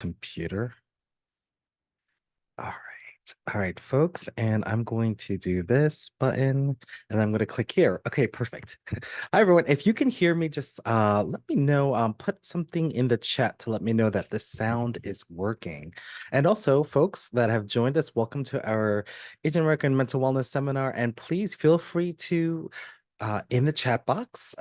computer. All right, folks, and I'm going to do this button and I'm going to click here. Okay, perfect. Hi, everyone. If you can hear me, just let me know. Put something in the chat to let me know that the sound is working. And also, folks that have joined us, welcome to our Asian American Mental Wellness Seminar. And please feel free to, in the chat box,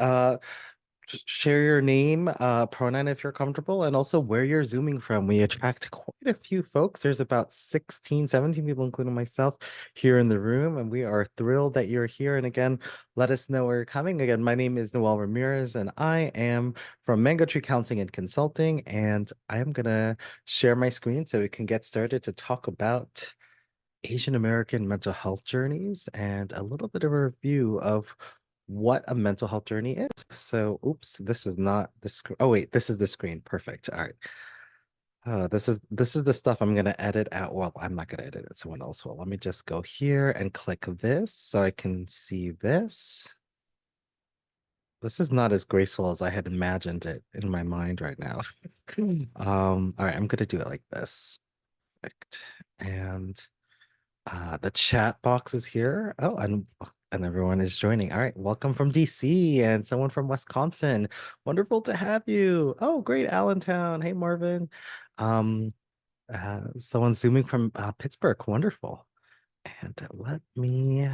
share your name, pronoun if you're comfortable, and also where you're zooming from. We attract quite a few folks. There's about 16, 17 people, including myself, here in the room, and we are thrilled that you're here. And again, let us know where you're coming. Again, my name is Noel Ramirez, and I am from Mango Tree Counseling and Consulting, and I am gonna share my screen so we can get started to talk about Asian American mental health journeys and a little bit of a review of what a mental health journey is. So, oops, this is not the screen. Oh, wait, this is the screen. Perfect. All right. This is the stuff I'm gonna edit out. Well, I'm not gonna edit it. Someone else will. Let me just go here and click this so I can see this. This is not as graceful as I had imagined it in my mind right now. All right, I'm gonna do it like this. Perfect. And the chat box is here. Oh, and everyone is joining. All right, welcome from DC and someone from Wisconsin. Wonderful to have you. Oh, great, Allentown. Hey, Marvin. Um, Someone zooming from Pittsburgh. Wonderful. And let me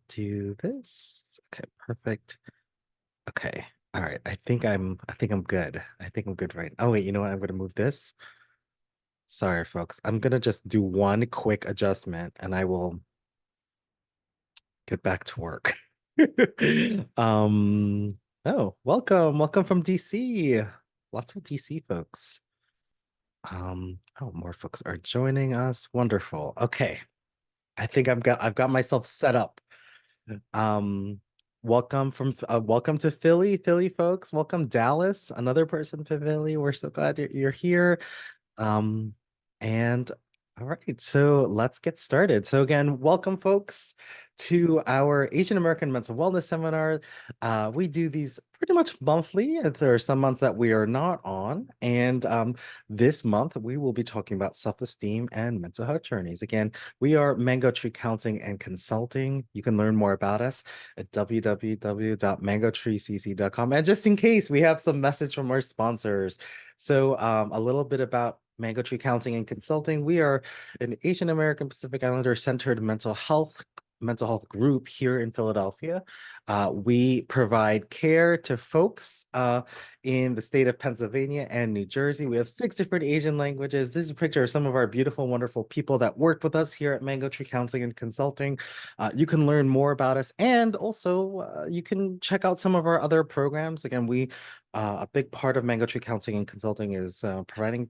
do this. Okay, perfect. Okay. All right. I think I'm good. I think I'm good right. Oh, wait, you know what? I'm gonna move this. Sorry, folks. I'm gonna just do one quick adjustment and I will get back to work. um, oh, welcome from DC. Lots of DC folks. Oh, more folks are joining us. Wonderful. Okay. I've got myself set up. Um, welcome to Philly folks. Welcome Dallas, another person from Philly. We're so glad you're here. Um, and all right, so let's get started. So again, welcome folks to our Asian American Mental Wellness Seminar. We do these pretty much monthly. There are some months that we are not on. And this month we will be talking about self-esteem and mental health journeys. Again, we are Mango Tree Counseling and Consulting. You can learn more about us at www.mangotreecc.com. And just in case, we have some message from our sponsors. So a little bit about Mango Tree Counseling and Consulting. We are an Asian American Pacific Islander centered mental health group here in Philadelphia. We provide care to folks in the state of Pennsylvania and New Jersey. We have 6 different Asian languages. This is a picture of some of our beautiful, wonderful people that work with us here at Mango Tree Counseling and Consulting. You can learn more about us, and also you can check out some of our other programs. Again, a big part of Mango Tree Counseling and Consulting is providing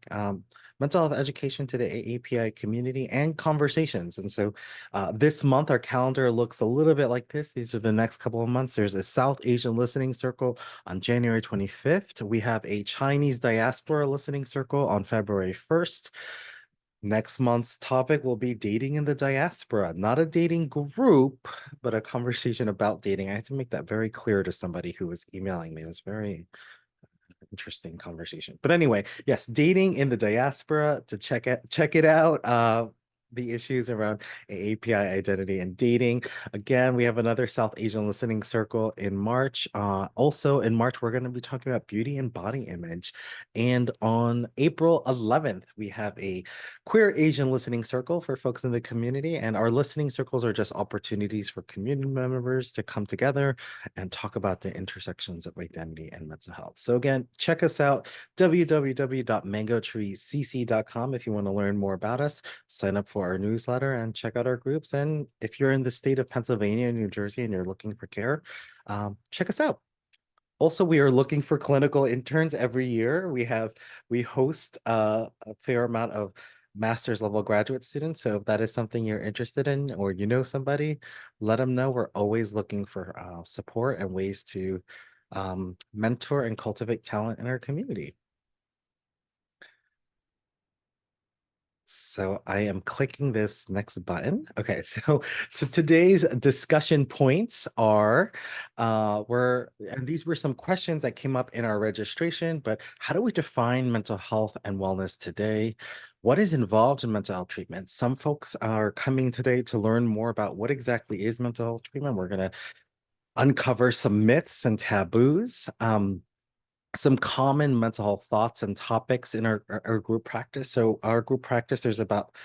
mental health education to the AAPI community and conversations. And so this month, our calendar looks a little bit like this. These are the next couple of months. There's a South Asian Listening Circle on January 25th. We have a Chinese Diaspora Listening Circle on February 1st. Next month's topic will be dating in the diaspora, not a dating group, but a conversation about dating. I had to make that very clear to somebody who was emailing me. It was very interesting conversation. But anyway, yes, dating in the diaspora, to check it out. The issues around AAPI identity and dating. Again, we have another South Asian listening circle in March. Also in March, we're going to be talking about beauty and body image. And on April 11th, we have a queer Asian listening circle for folks in the community. And our listening circles are just opportunities for community members to come together and talk about the intersections of identity and mental health. So again, check us out, www.mangotreecc.com if you want to learn more about us, sign up for our newsletter and check out our groups. And if you're in the state of Pennsylvania and New Jersey and you're looking for care, check us out. Also, we are looking for clinical interns every year. We host a fair amount of master's level graduate students. So if that is something you're interested in or you know somebody, let them know. We're always looking for support and ways to mentor and cultivate talent in our community. so I am clicking this next button. Okay, so today's discussion points are and these were some questions that came up in our registration, but how do we define mental health and wellness today? What is involved in mental health treatment? Some folks are coming today to learn more about what exactly is mental health treatment. We're going to uncover some myths and taboos. Some common mental health thoughts and topics in our group practice. So our group practice, there's about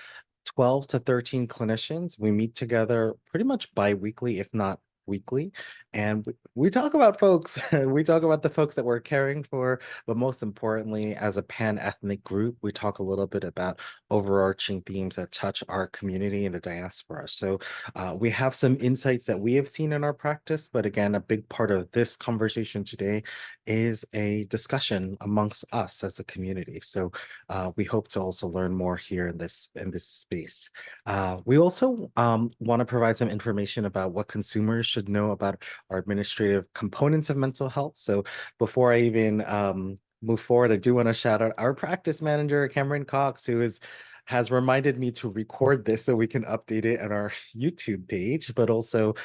12 to 13 clinicians. We meet together pretty much bi-weekly, if not weekly. And we talk about folks, we talk about the folks that we're caring for, but most importantly, as a pan-ethnic group, we talk a little bit about overarching themes that touch our community and the diaspora. So we have some insights that we have seen in our practice, but again, a big part of this conversation today is a discussion amongst us as a community. So we hope to also learn more here in this space. We also want to provide some information about what consumers should know about our administrative components of mental health. So before I even move forward, I do want to shout out our practice manager, Cameron Cox, who has reminded me to record this so we can update it on our YouTube page, but also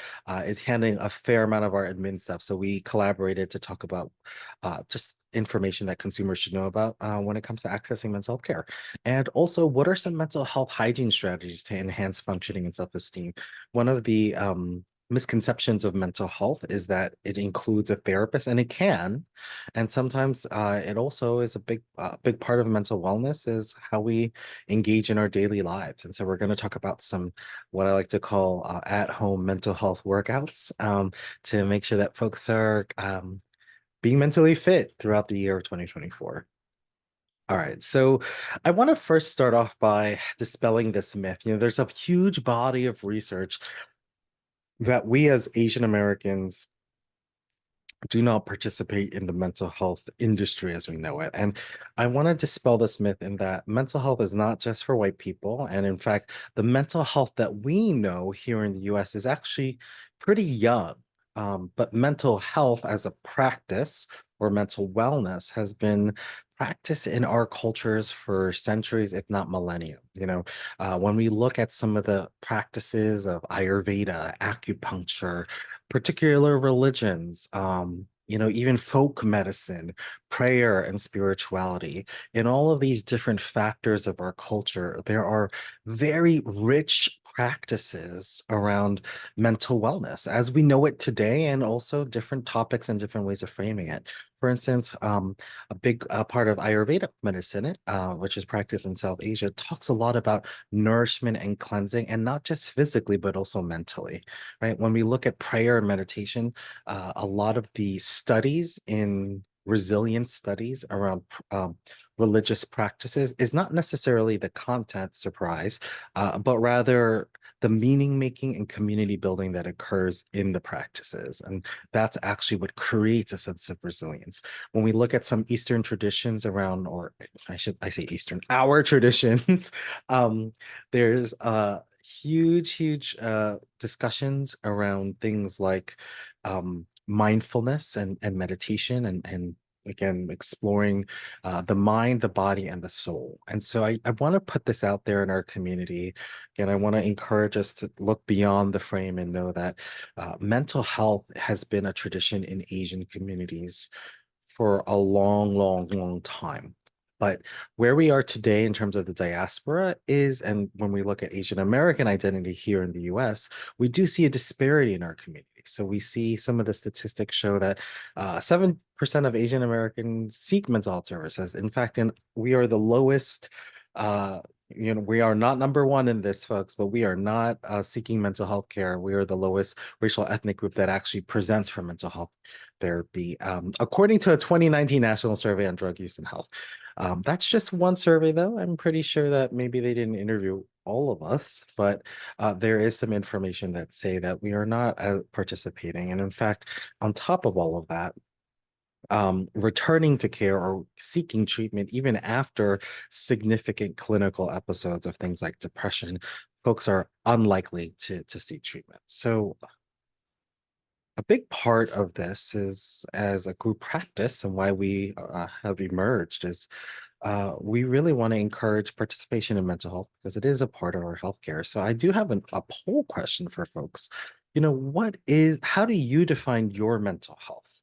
is handling a fair amount of our admin stuff. So we collaborated to talk about just information that consumers should know about when it comes to accessing mental health care. And also, what are some mental health hygiene strategies to enhance functioning and self-esteem? One of the misconceptions of mental health is that it includes a therapist, and it can. And sometimes it also is a big part of mental wellness is how we engage in our daily lives. And so we're going to talk about some what I like to call at-home mental health workouts to make sure that folks are being mentally fit throughout the year of 2024. All right, so I want to first start off by dispelling this myth. There's a huge body of research that we as Asian Americans do not participate in the mental health industry as we know it. And I want to dispel this myth in that mental health is not just for white people. And in fact, the mental health that we know here in the US is actually pretty young. But mental health as a practice or mental wellness has been practiced in our cultures for centuries, if not millennia. When we look at some of the practices of Ayurveda, acupuncture, particular religions, even folk medicine, prayer, and spirituality. In all of these different factors of our culture, there are very rich practices around mental wellness as we know it today, and also different topics and different ways of framing it. For instance, a big part of Ayurvedic medicine, which is practiced in South Asia, talks a lot about nourishment and cleansing, and not just physically, but also mentally, right? When we look at prayer and meditation, a lot of the studies in resilience studies around religious practices is not necessarily the content surprise, but rather the meaning making and community building that occurs in the practices. And that's actually what creates a sense of resilience. When we look at some Eastern traditions around, or I say Eastern, our traditions, there's huge discussions around things like mindfulness and meditation and again exploring the mind, the body, and the soul. And so I want to put this out there in our community. Again, I want to encourage us to look beyond the frame and know that mental health has been a tradition in Asian communities for a long time. But where we are today in terms of the diaspora is, and when we look at Asian American identity here in the US, we do see a disparity in our community. So we see some of the statistics show that 7% of Asian Americans seek mental health services. In fact, we are the lowest. We are not number one in this, folks, but we are not seeking mental health care. We are the lowest racial ethnic group that actually presents for mental health therapy, according to a 2019 National Survey on Drug Use and Health. That's just one survey, though. I'm pretty sure that maybe they didn't interview all of us, but there is some information that say that we are not participating. And in fact, on top of all of that, returning to care or seeking treatment, even after significant clinical episodes of things like depression, folks are unlikely to seek treatment. So a big part of this is as a group practice and why we have emerged is we really want to encourage participation in mental health because it is a part of our healthcare. So I do have a poll question for folks. How do you define your mental health?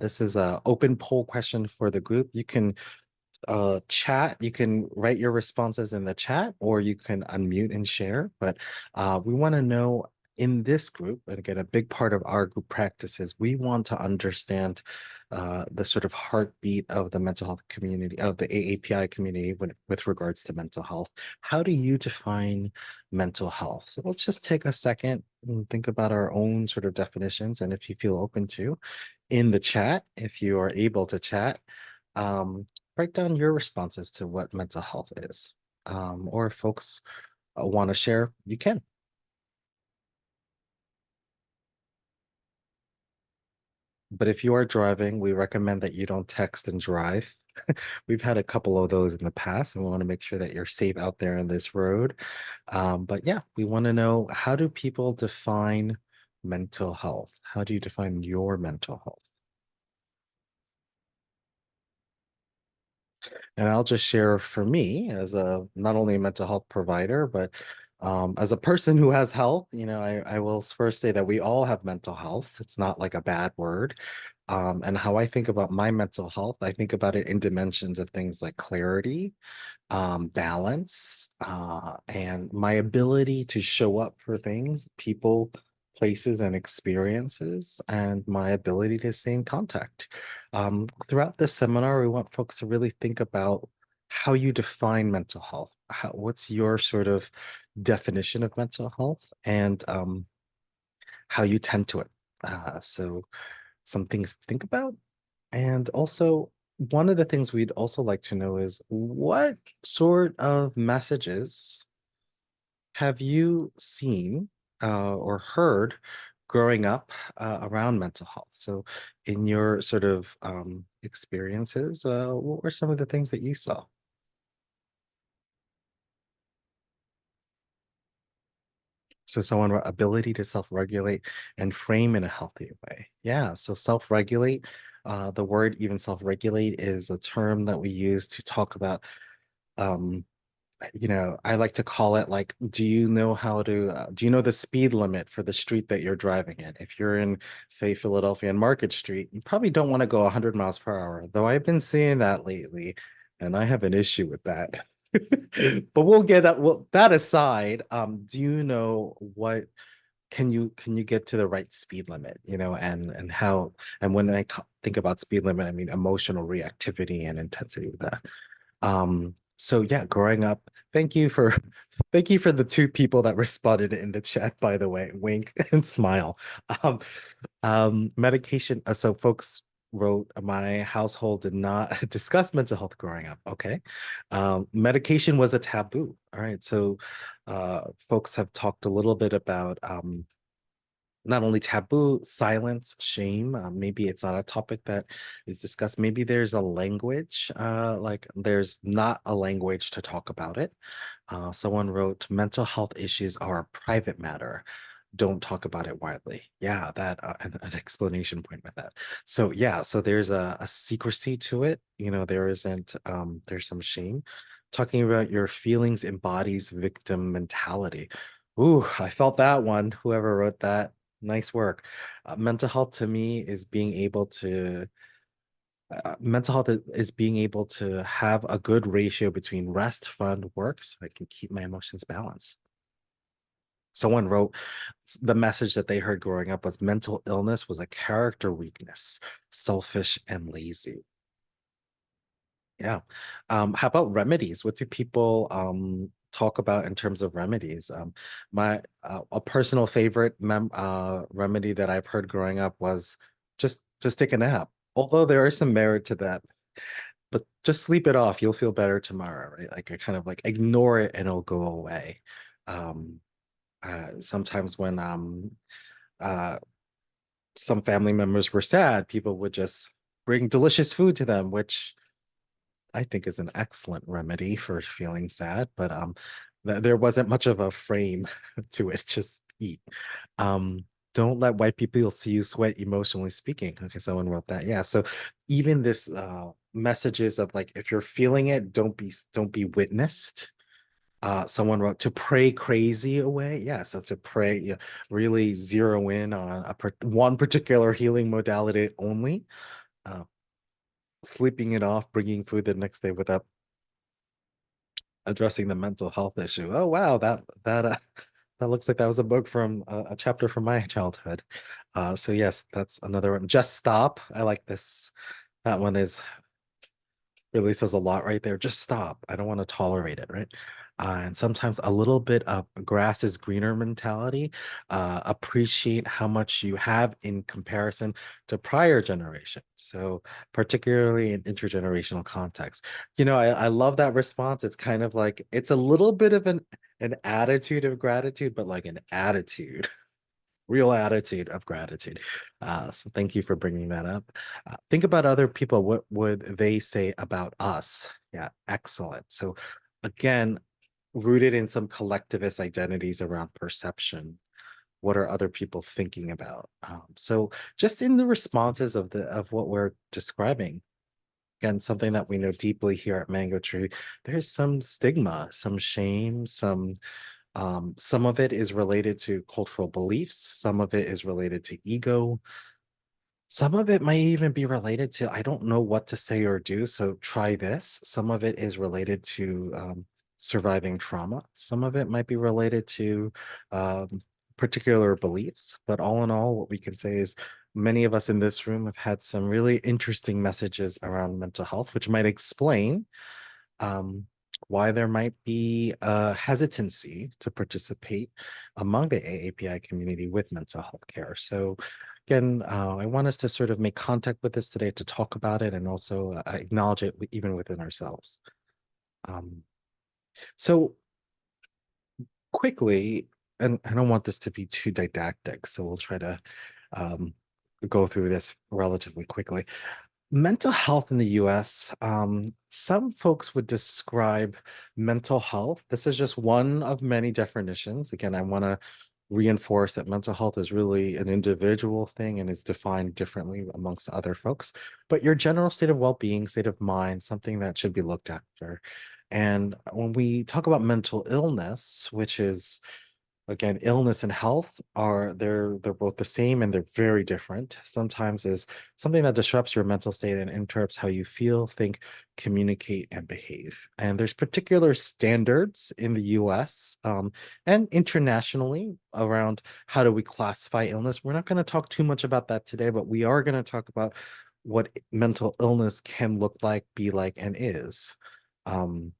This is an open poll question for the group. You can chat, you can write your responses in the chat, or you can unmute and share. But we want to know in this group, and again, a big part of our group practices, we want to understand the sort of heartbeat of the mental health community, of the AAPI community with regards to mental health. How do you define mental health? So let's just take a second and think about our own sort of definitions. And if you feel open to, in the chat, if you are able to chat, um, write down your responses to what mental health is. Or if folks want to share, you can. But if you are driving, we recommend that you don't text and drive. We've had a couple of those in the past, and we want to make sure that you're safe out there on this road. But yeah, we want to know, how do people define mental health? How do you define your mental health? And I'll just share for me as a not only a mental health provider, but as a person who has health, I will first say that we all have mental health. It's not like a bad word. And how I think about my mental health, I think about it in dimensions of things like clarity, balance, and my ability to show up for things, people, places, and experiences, and my ability to stay in contact. Throughout this seminar, we want folks to really think about how you define mental health. What's your sort of definition of mental health, and how you tend to it. So, some things to think about. And also, one of the things we'd also like to know is, what sort of messages have you seen or heard growing up around mental health? So, in your sort of experiences, what were some of the things that you saw? So, someone ability to self-regulate and frame in a healthy way. Yeah. So, self-regulate. The word even self-regulate is a term that we use to talk about um I like to call it like, do you know the speed limit for the street that you're driving in? If you're in, say, Philadelphia and Market Street, you probably don't want to go 100 miles per hour, though I've been seeing that lately, and I have an issue with that. But we'll get that. Well, that aside, do you know what can you get to the right speed limit, and how, and when think about speed limit, I mean emotional reactivity and intensity with that. So yeah, growing up, thank you for thank you for the two people that responded in the chat, by the way. Wink and smile. Um, medication. So folks wrote, my household did not discuss mental health growing up. Okay. Medication was a taboo. All right. So folks have talked a little bit about not only taboo, silence, shame. Maybe it's not a topic that is discussed. Maybe there's a language, like there's not a language to talk about it. Someone wrote, mental health issues are a private matter. Don't talk about it widely. Yeah, that an explanation point with that. So yeah, so there's a secrecy to it. There isn't. There's some shame. Talking about your feelings embodies victim mentality. Ooh, I felt that one. Whoever wrote that, nice work. Mental health to me is being able to mental health is being able to have a good ratio between rest, fun, work, so I can keep my emotions balanced. Someone wrote, the message that they heard growing up was mental illness was a character weakness, selfish and lazy. Yeah. How about remedies? What do people talk about in terms of remedies? My A personal favorite remedy that I've heard growing up was just take a nap. Although there is some merit to that, but just sleep it off. You'll feel better tomorrow, right? Like I kind of like ignore it and it'll go away. Um, Sometimes when uh some family members were sad, people would just bring delicious food to them, which I think is an excellent remedy for feeling sad, but there wasn't much of a frame to it, just eat. Um, don't let white people see you sweat emotionally speaking. Okay, someone wrote that. Yeah. So even this messages of like if you're feeling it, don't be witnessed. Someone wrote to pray crazy away. Yeah, so to pray, yeah, really zero in on one particular healing modality only. Uh, Sleeping it off, bringing food the next day without addressing the mental health issue. Oh wow, that looks like that was a book from a chapter from my childhood. So yes, that's another one. Just stop. I like this. That one is really says a lot right there. Just stop. I don't want to tolerate it, right? And sometimes a little bit of grass is greener mentality. Appreciate how much you have in comparison to prior generations. So, particularly in intergenerational context. I love that response. It's kind of like it's a little bit of an attitude of gratitude, but like an attitude real attitude of gratitude. So thank you for bringing that up. Think about other people. What would they say about us? Yeah, excellent. So again, rooted in some collectivist identities around perception. What are other people thinking about? So just in the responses of what we're describing, again, something that we know deeply here at Mango Tree, there's some stigma, some shame, some of it is related to cultural beliefs, some of it is related to ego, some of it might even be related to, I don't know what to say or do, so try this. Some of it is related to surviving trauma, some of it might be related to um, particular beliefs. But all in all, what we can say is many of us in this room have had some really interesting messages around mental health, which might explain um, why there might be a hesitancy to participate among the AAPI community with mental health care. So, again, I want us to sort of make contact with this today to talk about it and also acknowledge it even within ourselves. Um, so, quickly, and I don't want this to be too didactic, so we'll try to um, go through this relatively quickly. Mental health in the US, some folks would describe mental health. This is just one of many definitions. Again, I want to reinforce that mental health is really an individual thing and is defined differently amongst other folks. But your general state of well being, state of mind, something that should be looked after. And when we talk about mental illness, which is again illness and health are they're both the same and they're very different. Sometimes is something that disrupts your mental state and interrupts how you feel, think, communicate, and behave. And there's particular standards in the US and internationally around how do we classify illness. We're not going to talk too much about that today, but we are going to talk about what mental illness can look like, be like, and is. um,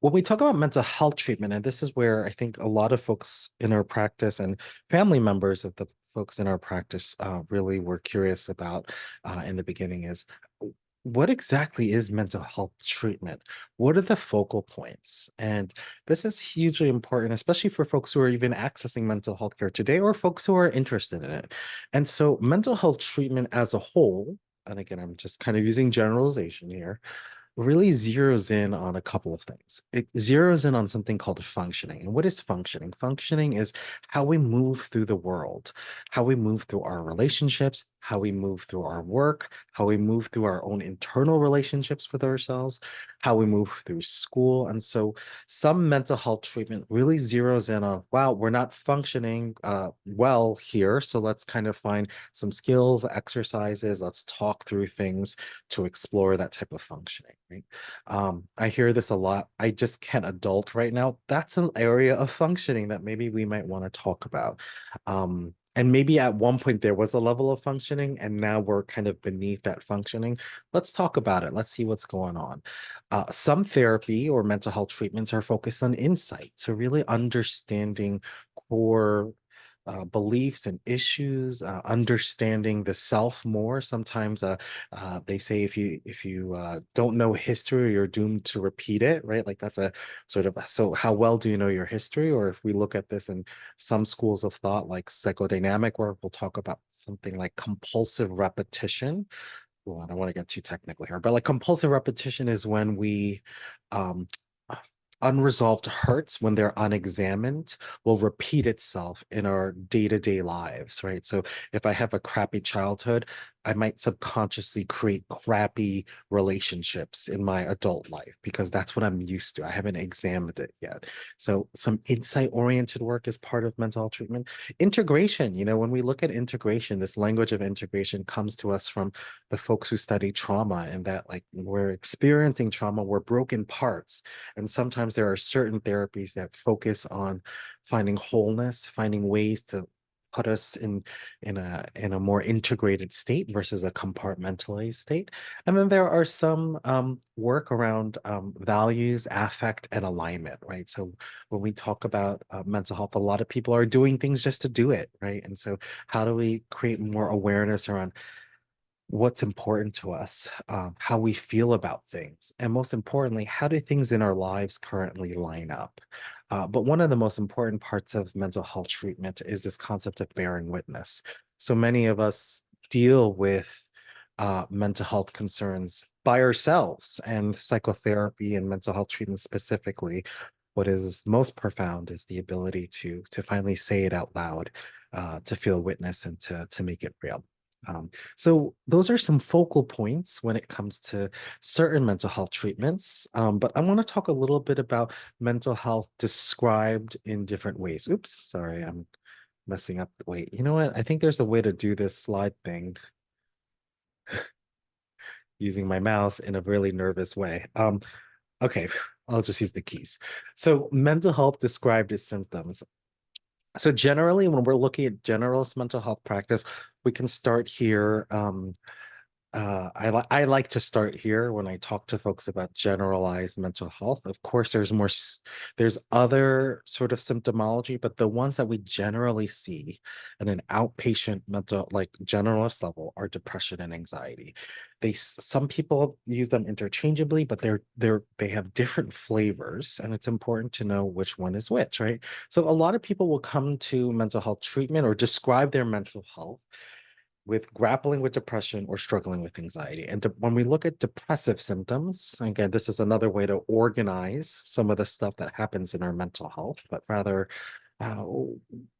when we talk about mental health treatment, and this is where I think a lot of folks in our practice and family members of the folks in our practice really were curious about in the beginning is what exactly is mental health treatment? What are the focal points? And this is hugely important, especially for folks who are even accessing mental health care today or folks who are interested in it. And so, mental health treatment as a whole, and again, I'm just kind of using generalization here, really zeroes in on a couple of things. It zeroes in on something called functioning. And what is functioning? Functioning is how we move through the world, how we move through our relationships, how we move through our work, how we move through our own internal relationships with ourselves, how we move through school. And so some mental health treatment really zeroes in on, wow, we're not functioning well here. So let's kind of find some skills, exercises, let's talk through things to explore that type of functioning, right? I hear this a lot. I just can't adult right now. That's an area of functioning that maybe we might want to talk about. And maybe at one point there was a level of functioning, and now we're kind of beneath that functioning. Let's talk about it. Let's see what's going on. Some therapy or mental health treatments are focused on insight, so really understanding core beliefs and issues, understanding the self more. Sometimes they say if you don't know history, you're doomed to repeat it, right? Like that's a sort of so how well do you know your history? Or if we look at this in some schools of thought, like psychodynamic work, we'll talk about something like compulsive repetition. Well, I don't want to get too technical here, but like compulsive repetition is when we um unresolved hurts when they're unexamined will repeat itself in our day-to-day lives, right? So if I have a crappy childhood, I might subconsciously create crappy relationships in my adult life because that's what I'm used to. I haven't examined it yet. So some insight-oriented work is part of mental health treatment. Integration, when we look at integration, this language of integration comes to us from the folks who study trauma, and that like we're experiencing trauma, we're broken parts, and sometimes there are certain therapies that focus on finding wholeness, finding ways to put us in a more integrated state versus a compartmentalized state. And then there are some work around values, affect, and alignment, right? So when we talk about mental health, a lot of people are doing things just to do it, right? And so how do we create more awareness around what's important to us, how we feel about things, and most importantly, how do things in our lives currently line up? But one of the most important parts of mental health treatment is this concept of bearing witness. So many of us deal with mental health concerns by ourselves, and psychotherapy and mental health treatment specifically, what is most profound is the ability to finally say it out loud, to feel witness and to make it real. So those are some focal points when it comes to certain mental health treatments. But I want to talk a little bit about mental health described in different ways. Oops, sorry, I'm messing up. Wait, you know what? I think there's a way to do this slide thing using my mouse in a really nervous way. Okay, I'll just use the keys. So mental health described as symptoms. So generally, when we're looking at generalist mental health practice, we can start here. I like to start here when I talk to folks about generalized mental health. Of course, there's other sort of symptomology, but the ones that we generally see at an outpatient mental, like generalist level, are depression and anxiety. Some people use them interchangeably, but they have different flavors, and it's important to know which one is which, right? So a lot of people will come to mental health treatment or describe their mental health with grappling with depression or struggling with anxiety. And when we look at depressive symptoms, again, this is another way to organize some of the stuff that happens in our mental health, but rather, uh,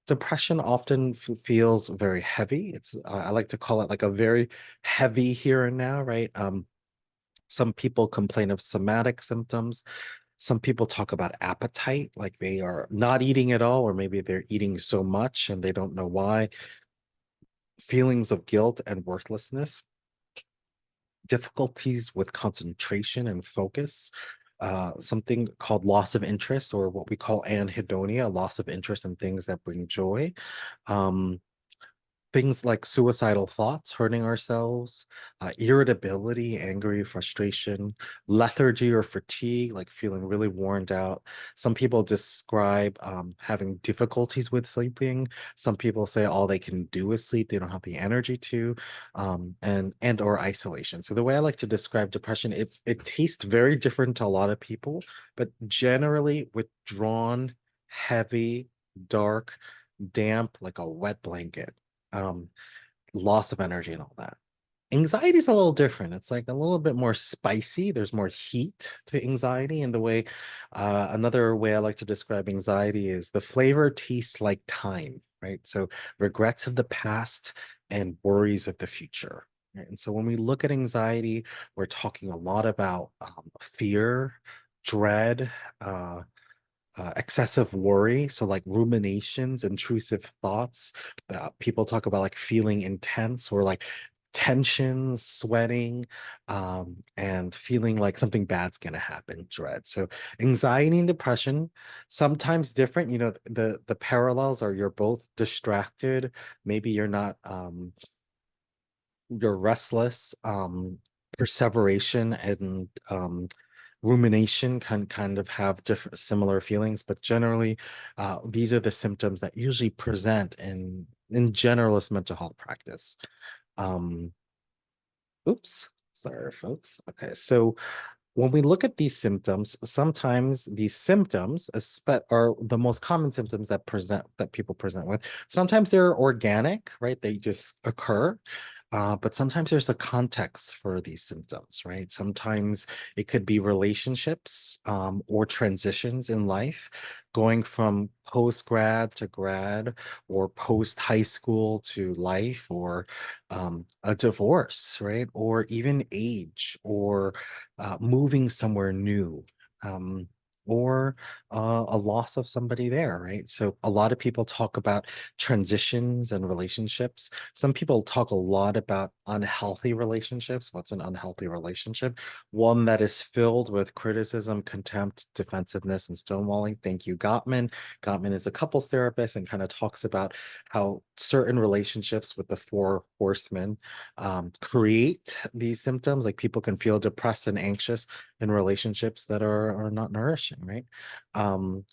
depression often feels very heavy. I like to call it like a very heavy here and now, right? Some people complain of somatic symptoms. Some people talk about appetite, like they are not eating at all, or maybe they're eating so much and they don't know why. Feelings of guilt and worthlessness, difficulties with concentration and focus, something called loss of interest, or what we call anhedonia, loss of interest in things that bring joy. Um, Things like suicidal thoughts, hurting ourselves, irritability, angry, frustration, lethargy or fatigue, like feeling really worn out. Some people describe having difficulties with sleeping. Some people say all they can do is sleep; they don't have the energy to, and or isolation. So the way I like to describe depression, it tastes very different to a lot of people, but generally withdrawn, heavy, dark, damp, like a wet blanket, um, loss of energy and all that. Anxiety is a little different. It's like a little bit more spicy. There's more heat to anxiety. And the way, another way I like to describe anxiety is the flavor tastes like time, right? So regrets of the past and worries of the future. Right? And so when we look at anxiety, we're talking a lot about fear, dread, excessive worry, so like ruminations, intrusive thoughts. People talk about like feeling intense or like tension, sweating, and feeling like something bad's gonna happen, dread. So anxiety and depression, sometimes different. The parallels are you're both distracted, maybe you're restless, perseveration and rumination can kind of have different similar feelings, but generally, these are the symptoms that usually present in generalist mental health practice. Um, Oops, sorry, folks. Okay, so when we look at these symptoms, sometimes these symptoms are the most common symptoms that people present with. Sometimes they're organic, right? They just occur. But sometimes there's a context for these symptoms, right? Sometimes it could be relationships or transitions in life, going from post grad to grad or post high school to life, or a divorce, right? Or even age, or moving somewhere new. Um, or a loss of somebody there, right? So a lot of people talk about transitions and relationships. Some people talk a lot about unhealthy relationships. What's an unhealthy relationship? One that is filled with criticism, contempt, defensiveness, and stonewalling. Thank you, Gottman. Gottman is a couples therapist and kind of talks about how certain relationships with the four horsemen create these symptoms. Like people can feel depressed and anxious in relationships that are not nourishing, right?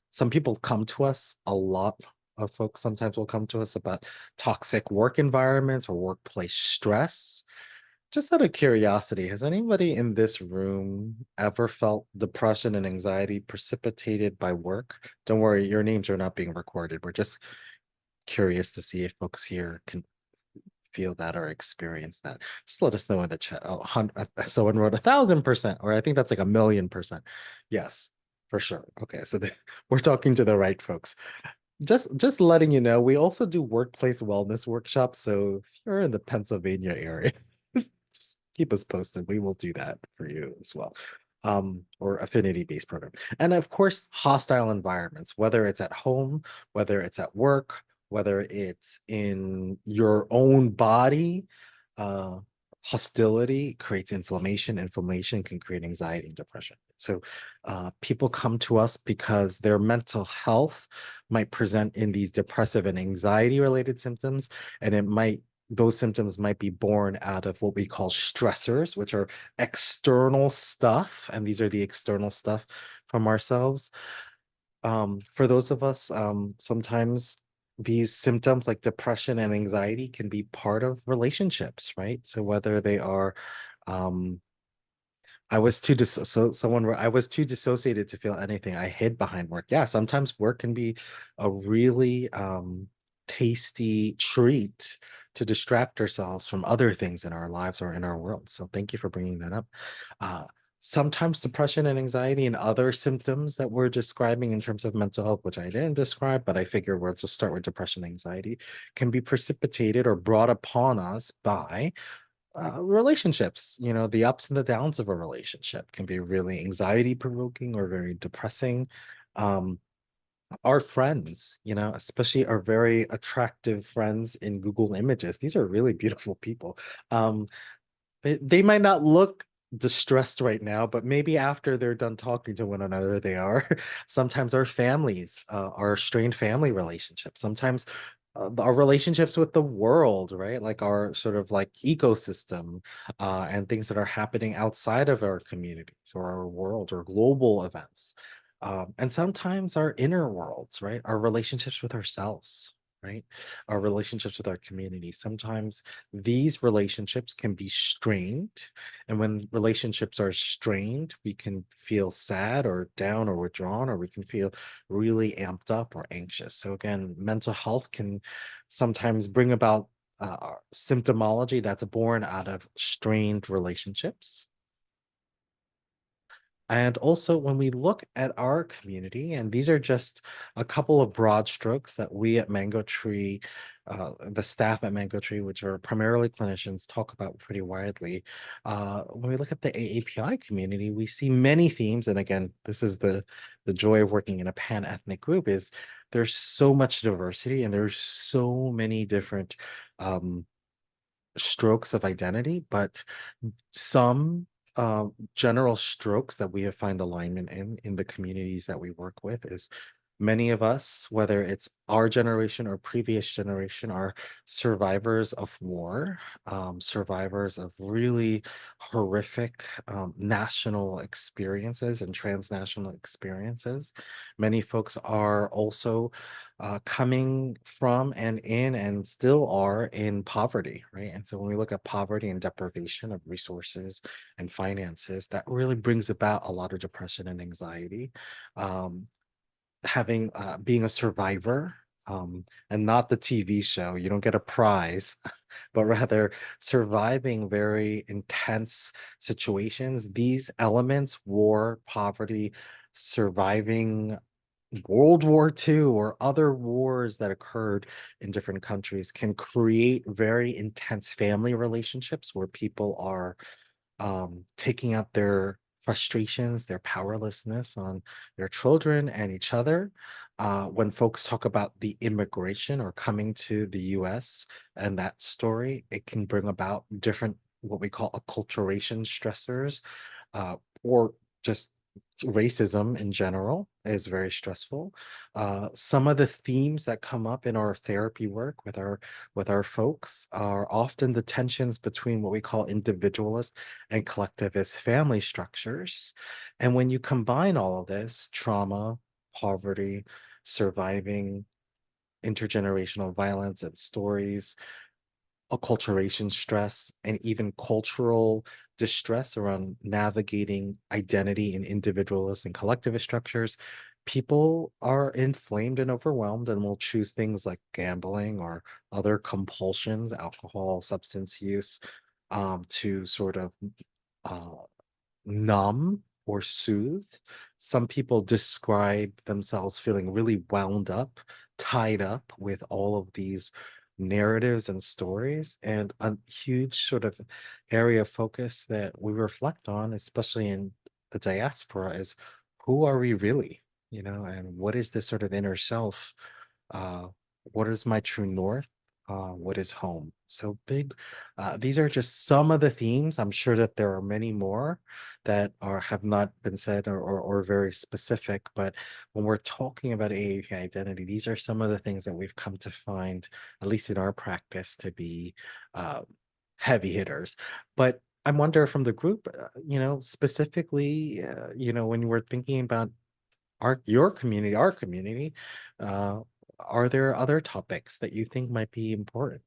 Some people come to us a lot of folks sometimes will come to us about toxic work environments or workplace stress. Just out of curiosity, has anybody in this room ever felt depression and anxiety precipitated by work? Don't worry, your names are not being recorded. We're just curious to see if folks here can feel that or experience that. Just let us know in the chat. Oh, someone wrote 1,000%, or I think that's like 1,000,000%. Yes, for sure. Okay, so we're talking to the right folks. Just letting you know, we also do workplace wellness workshops. So if you're in the Pennsylvania area, just keep us posted. We will do that for you as well. Or affinity-based program. And of course, hostile environments, whether it's at home, whether it's at work, whether it's in your own body, uh, hostility creates inflammation. Inflammation can create anxiety and depression. So people come to us because their mental health might present in these depressive and anxiety related symptoms, and those symptoms might be born out of what we call stressors, which are external stuff, and these are the external stuff from ourselves. For those of us, sometimes these symptoms like depression and anxiety can be part of relationships, right? So whether they are um, I was too so someone where I was too dissociated to feel anything. I hid behind work. Yeah, sometimes work can be a really tasty treat to distract ourselves from other things in our lives or in our world. So thank you for bringing that up. Uh, Sometimes depression and anxiety and other symptoms that we're describing in terms of mental health, which I didn't describe, but I figure we'll just start with depression and anxiety, can be precipitated or brought upon us by relationships. The ups and the downs of a relationship can be really anxiety provoking or very depressing. um our friends, especially our very attractive friends in Google Images, these are really beautiful people. They might not look distressed right now, but maybe after they're done talking to one another, they are. Sometimes our families, our strained family relationships, sometimes our relationships with the world, right? Like our sort of like ecosystem, and things that are happening outside of our communities or our world or global events. And sometimes our inner worlds, right? Our relationships with ourselves, right? Our relationships with our community. Sometimes these relationships can be strained. And when relationships are strained, we can feel sad or down or withdrawn, or we can feel really amped up or anxious. So, again, mental health can sometimes bring about symptomology that's born out of strained relationships. And also, when we look at our community, and these are just a couple of broad strokes that we at Mango Tree, the staff at Mango Tree, which are primarily clinicians, talk about pretty widely. When we look at the AAPI community, we see many themes. And again, this is the joy of working in a pan-ethnic group, is there's so much diversity and there's so many different strokes of identity, but some general strokes that we have found alignment in the communities that we work with is many of us, whether it's our generation or previous generation, are survivors of war, survivors of really horrific national experiences and transnational experiences. Many folks are also coming from and in and still are in poverty, right? And so when we look at poverty and deprivation of resources and finances, that really brings about a lot of depression and anxiety. Having Being a survivor and not the TV show. You don't get a prize, but rather surviving very intense situations. These elements, war, poverty, surviving World War II or other wars that occurred in different countries can create very intense family relationships where people are taking out their frustrations, their powerlessness on their children and each other. When folks talk about the immigration or coming to the US and that story, it can bring about different, what we call acculturation stressors, or just racism in general is very stressful. Some of the themes that come up in our therapy work with our folks are often the tensions between what we call individualist and collectivist family structures. And when you combine all of this, trauma, poverty, surviving intergenerational violence and stories, acculturation stress, and even cultural distress around navigating identity in individualist and collectivist structures, people are inflamed and overwhelmed and will choose things like gambling or other compulsions, alcohol, substance use, to sort of uh, numb or soothe. Some people describe themselves feeling really wound up, tied up with all of these narratives and stories. And a huge sort of area of focus that we reflect on, especially in the diaspora, is who are we really? And what is this sort of inner self? Uh, what is my true north? What is home? So big. These are just some of the themes. I'm sure that there are many more that are have not been said or very specific. But when we're talking about AAP identity, these are some of the things that we've come to find, at least in our practice, to be uh, heavy hitters. But I wonder from the group, specifically, when we're thinking about your community, our community, uh, are there other topics that you think might be important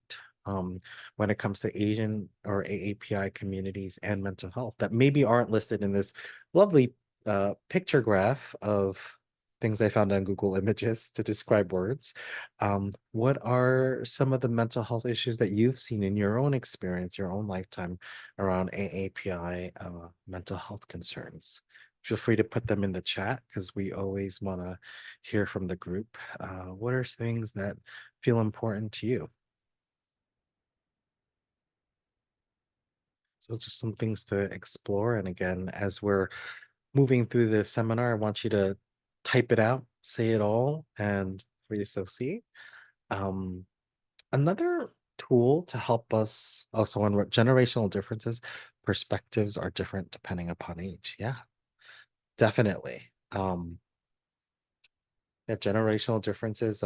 um, when it comes to Asian or AAPI communities and mental health that maybe aren't listed in this lovely picture graph of things I found on Google Images to describe words? What are some of the mental health issues that you've seen in your own experience, your own lifetime around AAPI mental health concerns? Feel free to put them in the chat because we always want to hear from the group. What are things that feel important to you? So it's just some things to explore. And again, as we're moving through the seminar, I want you to type it out, say it all, and free associate. Um, Another tool to help us also on what generational differences, perspectives are different depending upon age. Yeah, definitely. Yeah, generational differences,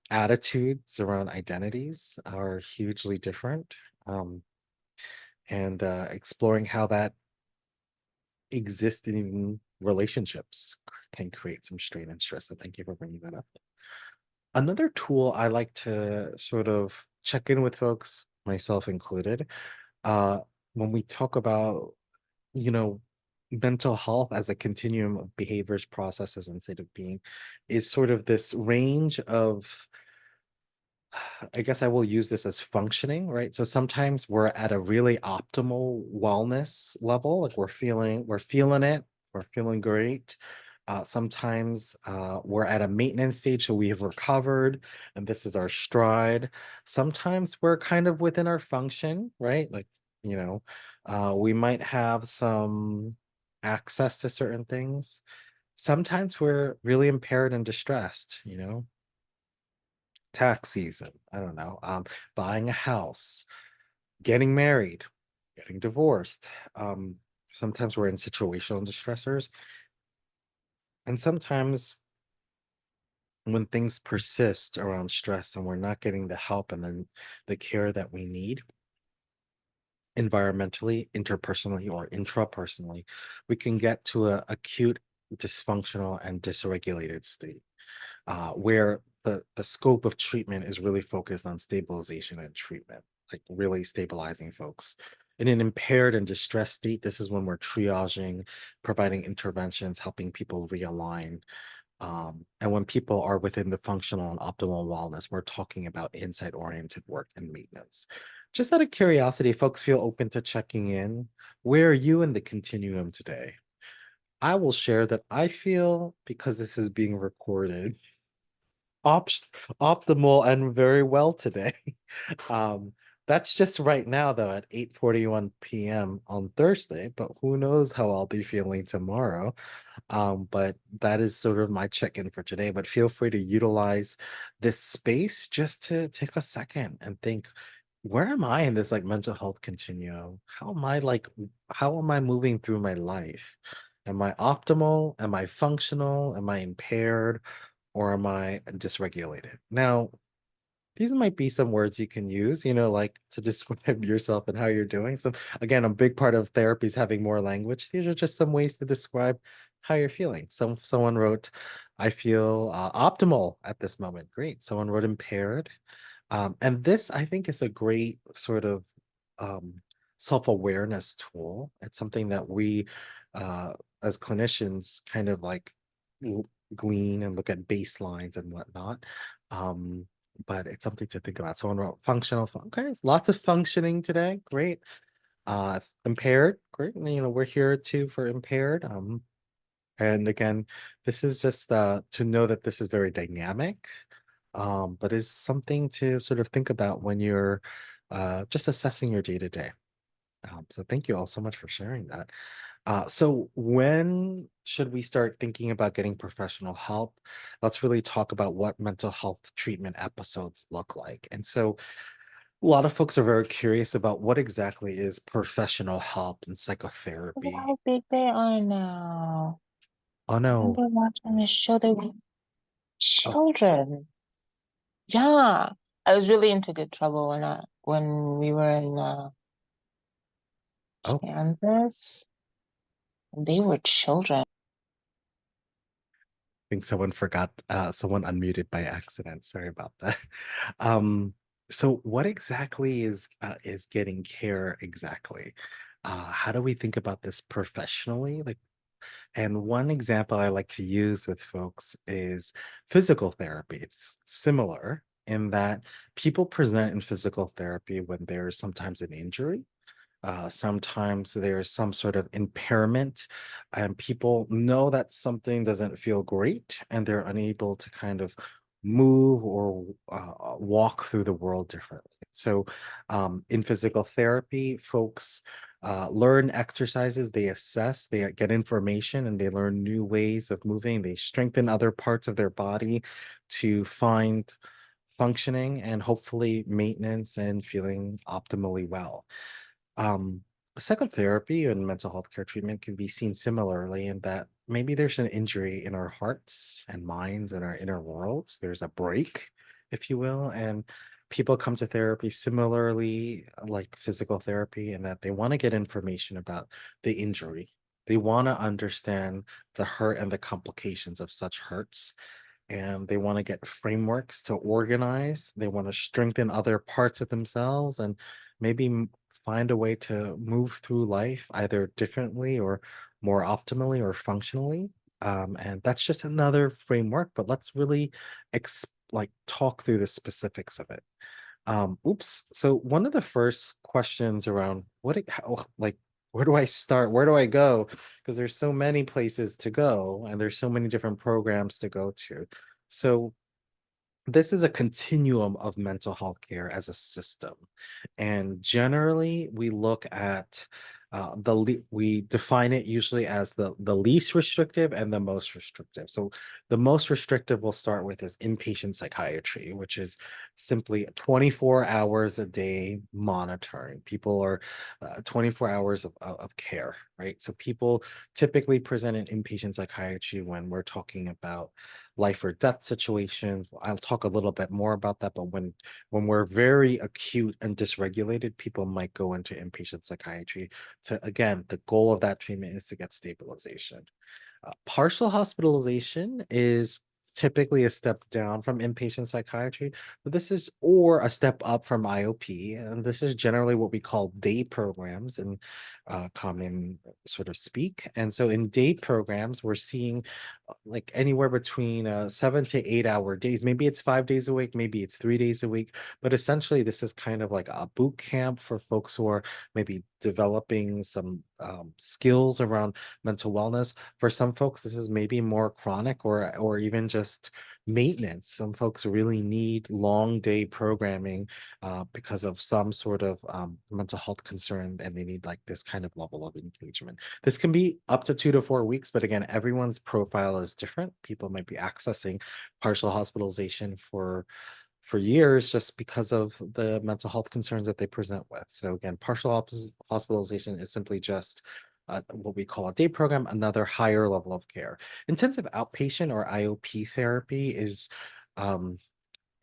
attitudes around identities are hugely different. Um, and exploring how that exists in even relationships can create some strain and stress. So thank you for bringing that up. Another tool I like to sort of check in with folks, myself included, uh, when we talk about, you know, mental health as a continuum of behaviors, processes, and state of being, is sort of this range of, I guess I will use this as functioning, right? So sometimes we're at a really optimal wellness level, like we're feeling it, we're feeling great. Sometimes we're at a maintenance stage, so we have recovered, and this is our stride. Sometimes we're kind of within our function, right? Like, we might have some access to certain things. Sometimes we're really impaired and distressed, tax season, I don't know, buying a house, getting married, getting divorced. Um, Sometimes we're in situational distressors, and sometimes when things persist around stress and we're not getting the help and then the care that we need environmentally, interpersonally, or intrapersonally, we can get to a acute dysfunctional and dysregulated state, where the scope of treatment is really focused on stabilization and treatment, like really stabilizing folks. In an impaired and distressed state, this is when we're triaging, providing interventions, helping people realign. And when people are within the functional and optimal wellness, we're talking about insight oriented work and maintenance. Just out of curiosity, folks feel open to checking in. Where are you in the continuum today? I will share that I feel, because this is being recorded, opt- optimal and very well today. Um, that's just right now, though, at 8:41 p.m. on Thursday, but who knows how I'll be feeling tomorrow. But that is sort of my check-in for today. But feel free to utilize this space just to take a second and think, where am I in this like mental health continuum? How am I moving through my life? Am I optimal? Am I functional? Am I impaired? Or am I dysregulated? Now, these might be some words you can use, like to describe yourself and how you're doing. So, again, a big part of therapy is having more language. These are just some ways to describe how you're feeling. Someone wrote, "I feel optimal at this moment." Great. Someone wrote impaired, and this I think is a great sort of um, self-awareness tool. It's something that we, uh, as clinicians, kind of like l- glean and look at baselines and whatnot. Um, but it's something to think about. Someone wrote functional. Okay, lots of functioning today. Great. Impaired. Great. We're here too for impaired. And again, this is just to know that this is very dynamic, but is something to sort of think about when you're just assessing your day to day. So thank you all so much for sharing that. So when should we start thinking about getting professional help? Let's really talk about what mental health treatment episodes look like. And so a lot of folks are very curious about what exactly is professional help and Look at psychotherapy. how big they are now. Oh I no. remember watching the show, they were Oh, children. Yeah. I was really into Good Trouble when we were in oh, Kansas. They were children. think someone forgot, someone unmuted by accident. Sorry about that. Um, so what exactly is getting care exactly? How do we think about this professionally? Like, and one example I like to use with folks is physical therapy. It's similar in that people present in physical therapy when there's sometimes an injury, sometimes there's some sort of impairment, and people know that something doesn't feel great and they're unable to kind of move or walk through the world differently. So, in physical therapy, folks learn exercises, they assess, they get information, and they learn new ways of moving. They strengthen other parts of their body to find functioning and hopefully maintenance and feeling optimally well. um, Psychotherapy and mental health care treatment can be seen similarly in that maybe there's an injury in our hearts and minds and our inner worlds. There's a break, if you will, and people come to therapy similarly, like physical therapy, in that they want to get information about the injury. They want to understand the hurt and the complications of such hurts, and they want to get frameworks to organize. They want to strengthen other parts of themselves and maybe find a way to move through life either differently or more optimally or functionally. And that's just another framework, but let's really like talk through the specifics of it. Oops. So one of the first questions around like where do I start? Where do I go? Because there's so many places to go and there's so many different programs to go to. So this is a continuum of mental health care as a system. And generally, we look at we define it usually as the least restrictive and the most restrictive. So the most restrictive we'll start with is inpatient psychiatry, which is simply 24 hours a day monitoring. People are 24 hours of care, right? So people typically present in inpatient psychiatry when we're talking about life or death situations. I'll talk a little bit more about that, but when we're very acute and dysregulated, people might go into inpatient psychiatry to, again, the goal of that treatment is to get stabilization. Partial hospitalization is typically a step down from inpatient psychiatry, but this is or a step up from IOP, and this is generally what we call day programs in common sort of speak. And so in day programs, we're seeing like anywhere between 7 to 8 hour days. Maybe it's 5 days a week, maybe it's 3 days a week, but essentially this is kind of like a boot camp for folks who are maybe developing some skills around mental wellness. For some folks, this is maybe more chronic or even just maintenance. Some folks really need long day programming because of some sort of mental health concern, and they need like this kind of level of engagement. This can be up to 2 to 4 weeks, but again, everyone's profile is different. People might be accessing partial hospitalization for years just because of the mental health concerns that they present with. So again, hospitalization is simply just what we call a day program, another higher level of care. Intensive outpatient or IOP therapy is um,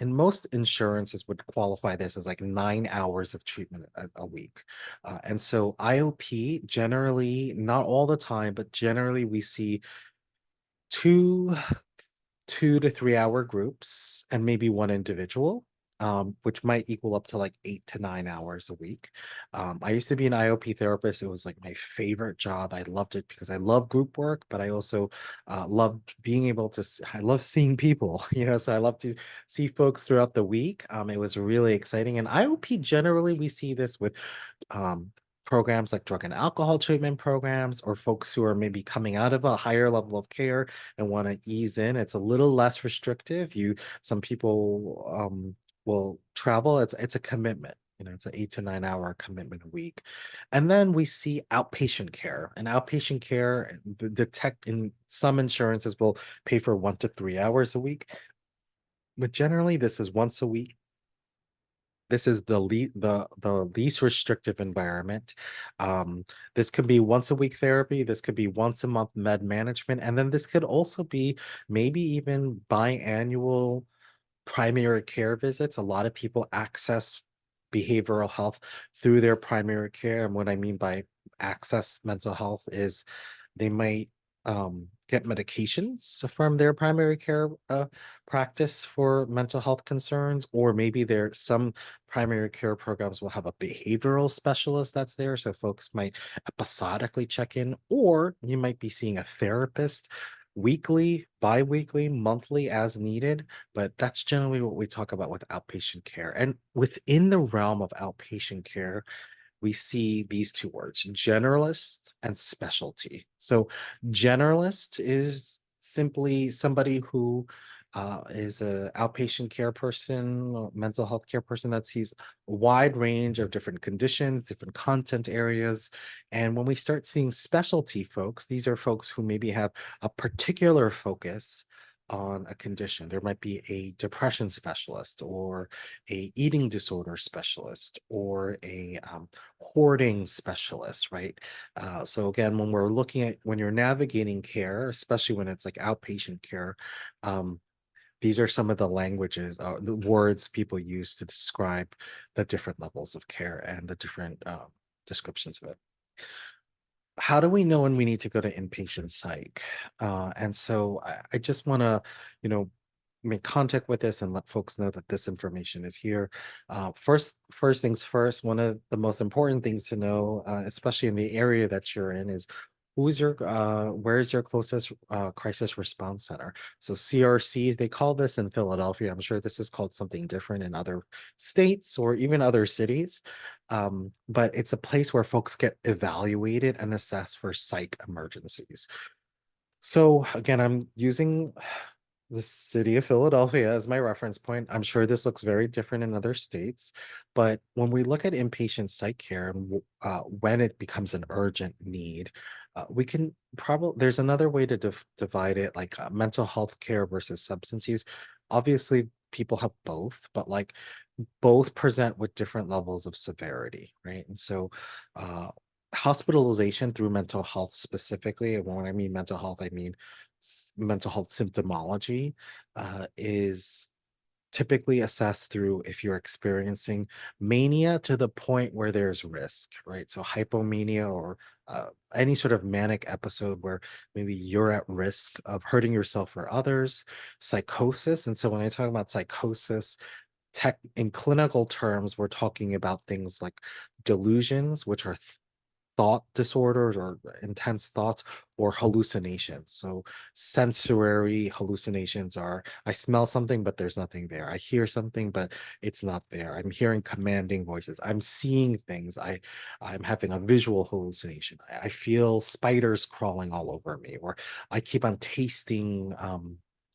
and most insurances would qualify this as like 9 hours of treatment a week. And so IOP generally, not all the time, but generally we see two 2 to 3 hour groups and maybe one individual, which might equal up to like 8 to 9 hours a week. I used to be an IOP therapist. It was like my favorite job. I loved it because I love group work, but I also loved being able to, I love seeing people, so I love to see folks throughout the week. It was really exciting. And IOP generally, we see this with um, programs like drug and alcohol treatment programs or folks who are maybe coming out of a higher level of care and want to ease in. It's a little less restrictive. Some people will travel. It's a commitment. It's an 8 to 9 hour commitment a week. And then we see outpatient care. And outpatient care, the tech in some insurances will pay for 1 to 3 hours a week. But generally, this is once a week. This is the least restrictive environment. This could be once a week therapy. This could be once a month med management, and then this could also be maybe even biannual primary care visits. A lot of people access behavioral health through their primary care. And what I mean by access mental health is they might get medications from their primary care practice for mental health concerns, or maybe some primary care programs will have a behavioral specialist that's there. So folks might episodically check in, or you might be seeing a therapist weekly, bi-weekly, monthly as needed, but that's generally what we talk about with outpatient care. And within the realm of outpatient care, we see these two words, generalist and specialty. So, generalist is simply somebody who is a outpatient care person or mental health care person that sees a wide range of different conditions, different content areas. And when we start seeing specialty folks, these are folks who maybe have a particular focus on a condition. There might be a depression specialist or a eating disorder specialist or a hoarding specialist, right? So again, when you're navigating care, especially when it's like outpatient care, um, these are some of the languages, the words people use to describe the different levels of care and the different descriptions of it. How do we know when we need to go to inpatient psych? And so I just want to, you know, make contact with this and let folks know that this information is here. First things first, one of the most important things to know, especially in the area that you're in, is where's your closest crisis response center? So CRCs, they call this in Philadelphia. I'm sure this is called something different in other states or even other cities. But it's a place where folks get evaluated and assessed for psych emergencies. So again, I'm using the city of Philadelphia as my reference point. I'm sure this looks very different in other states, but when we look at inpatient psych care and when it becomes an urgent need, we can probably there's another way to divide it, like mental health care versus substance use. Obviously, people have both, but like both present with different levels of severity, right? And so, uh, hospitalization through mental health specifically, and when I mean mental health, I mean mental health symptomology, is typically assessed through if you're experiencing mania to the point where there's risk, right? So hypomania or any sort of manic episode where maybe you're at risk of hurting yourself or others, psychosis. And so when I talk about psychosis, tech in clinical terms, we're talking about things like delusions, which are thought disorders or intense thoughts, or hallucinations. So sensory hallucinations are I smell something but there's nothing there. I hear something but it's not there. I'm hearing commanding voices. I'm seeing things. I'm having a visual hallucination. I feel spiders crawling all over me, or I keep on tasting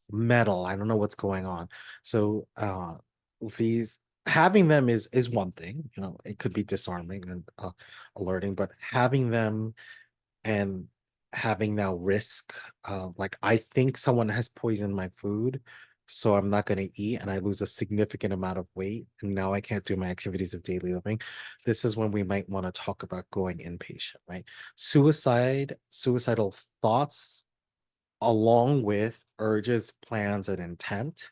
metal. I don't know what's going on. So these having them is one thing, it could be disarming and alerting, but having them and having now risk, like I think someone has poisoned my food, so I'm not going to eat and I lose a significant amount of weight and now I can't do my activities of daily living. This is when we might want to talk about going inpatient, right? Suicidal thoughts along with urges, plans, and intent.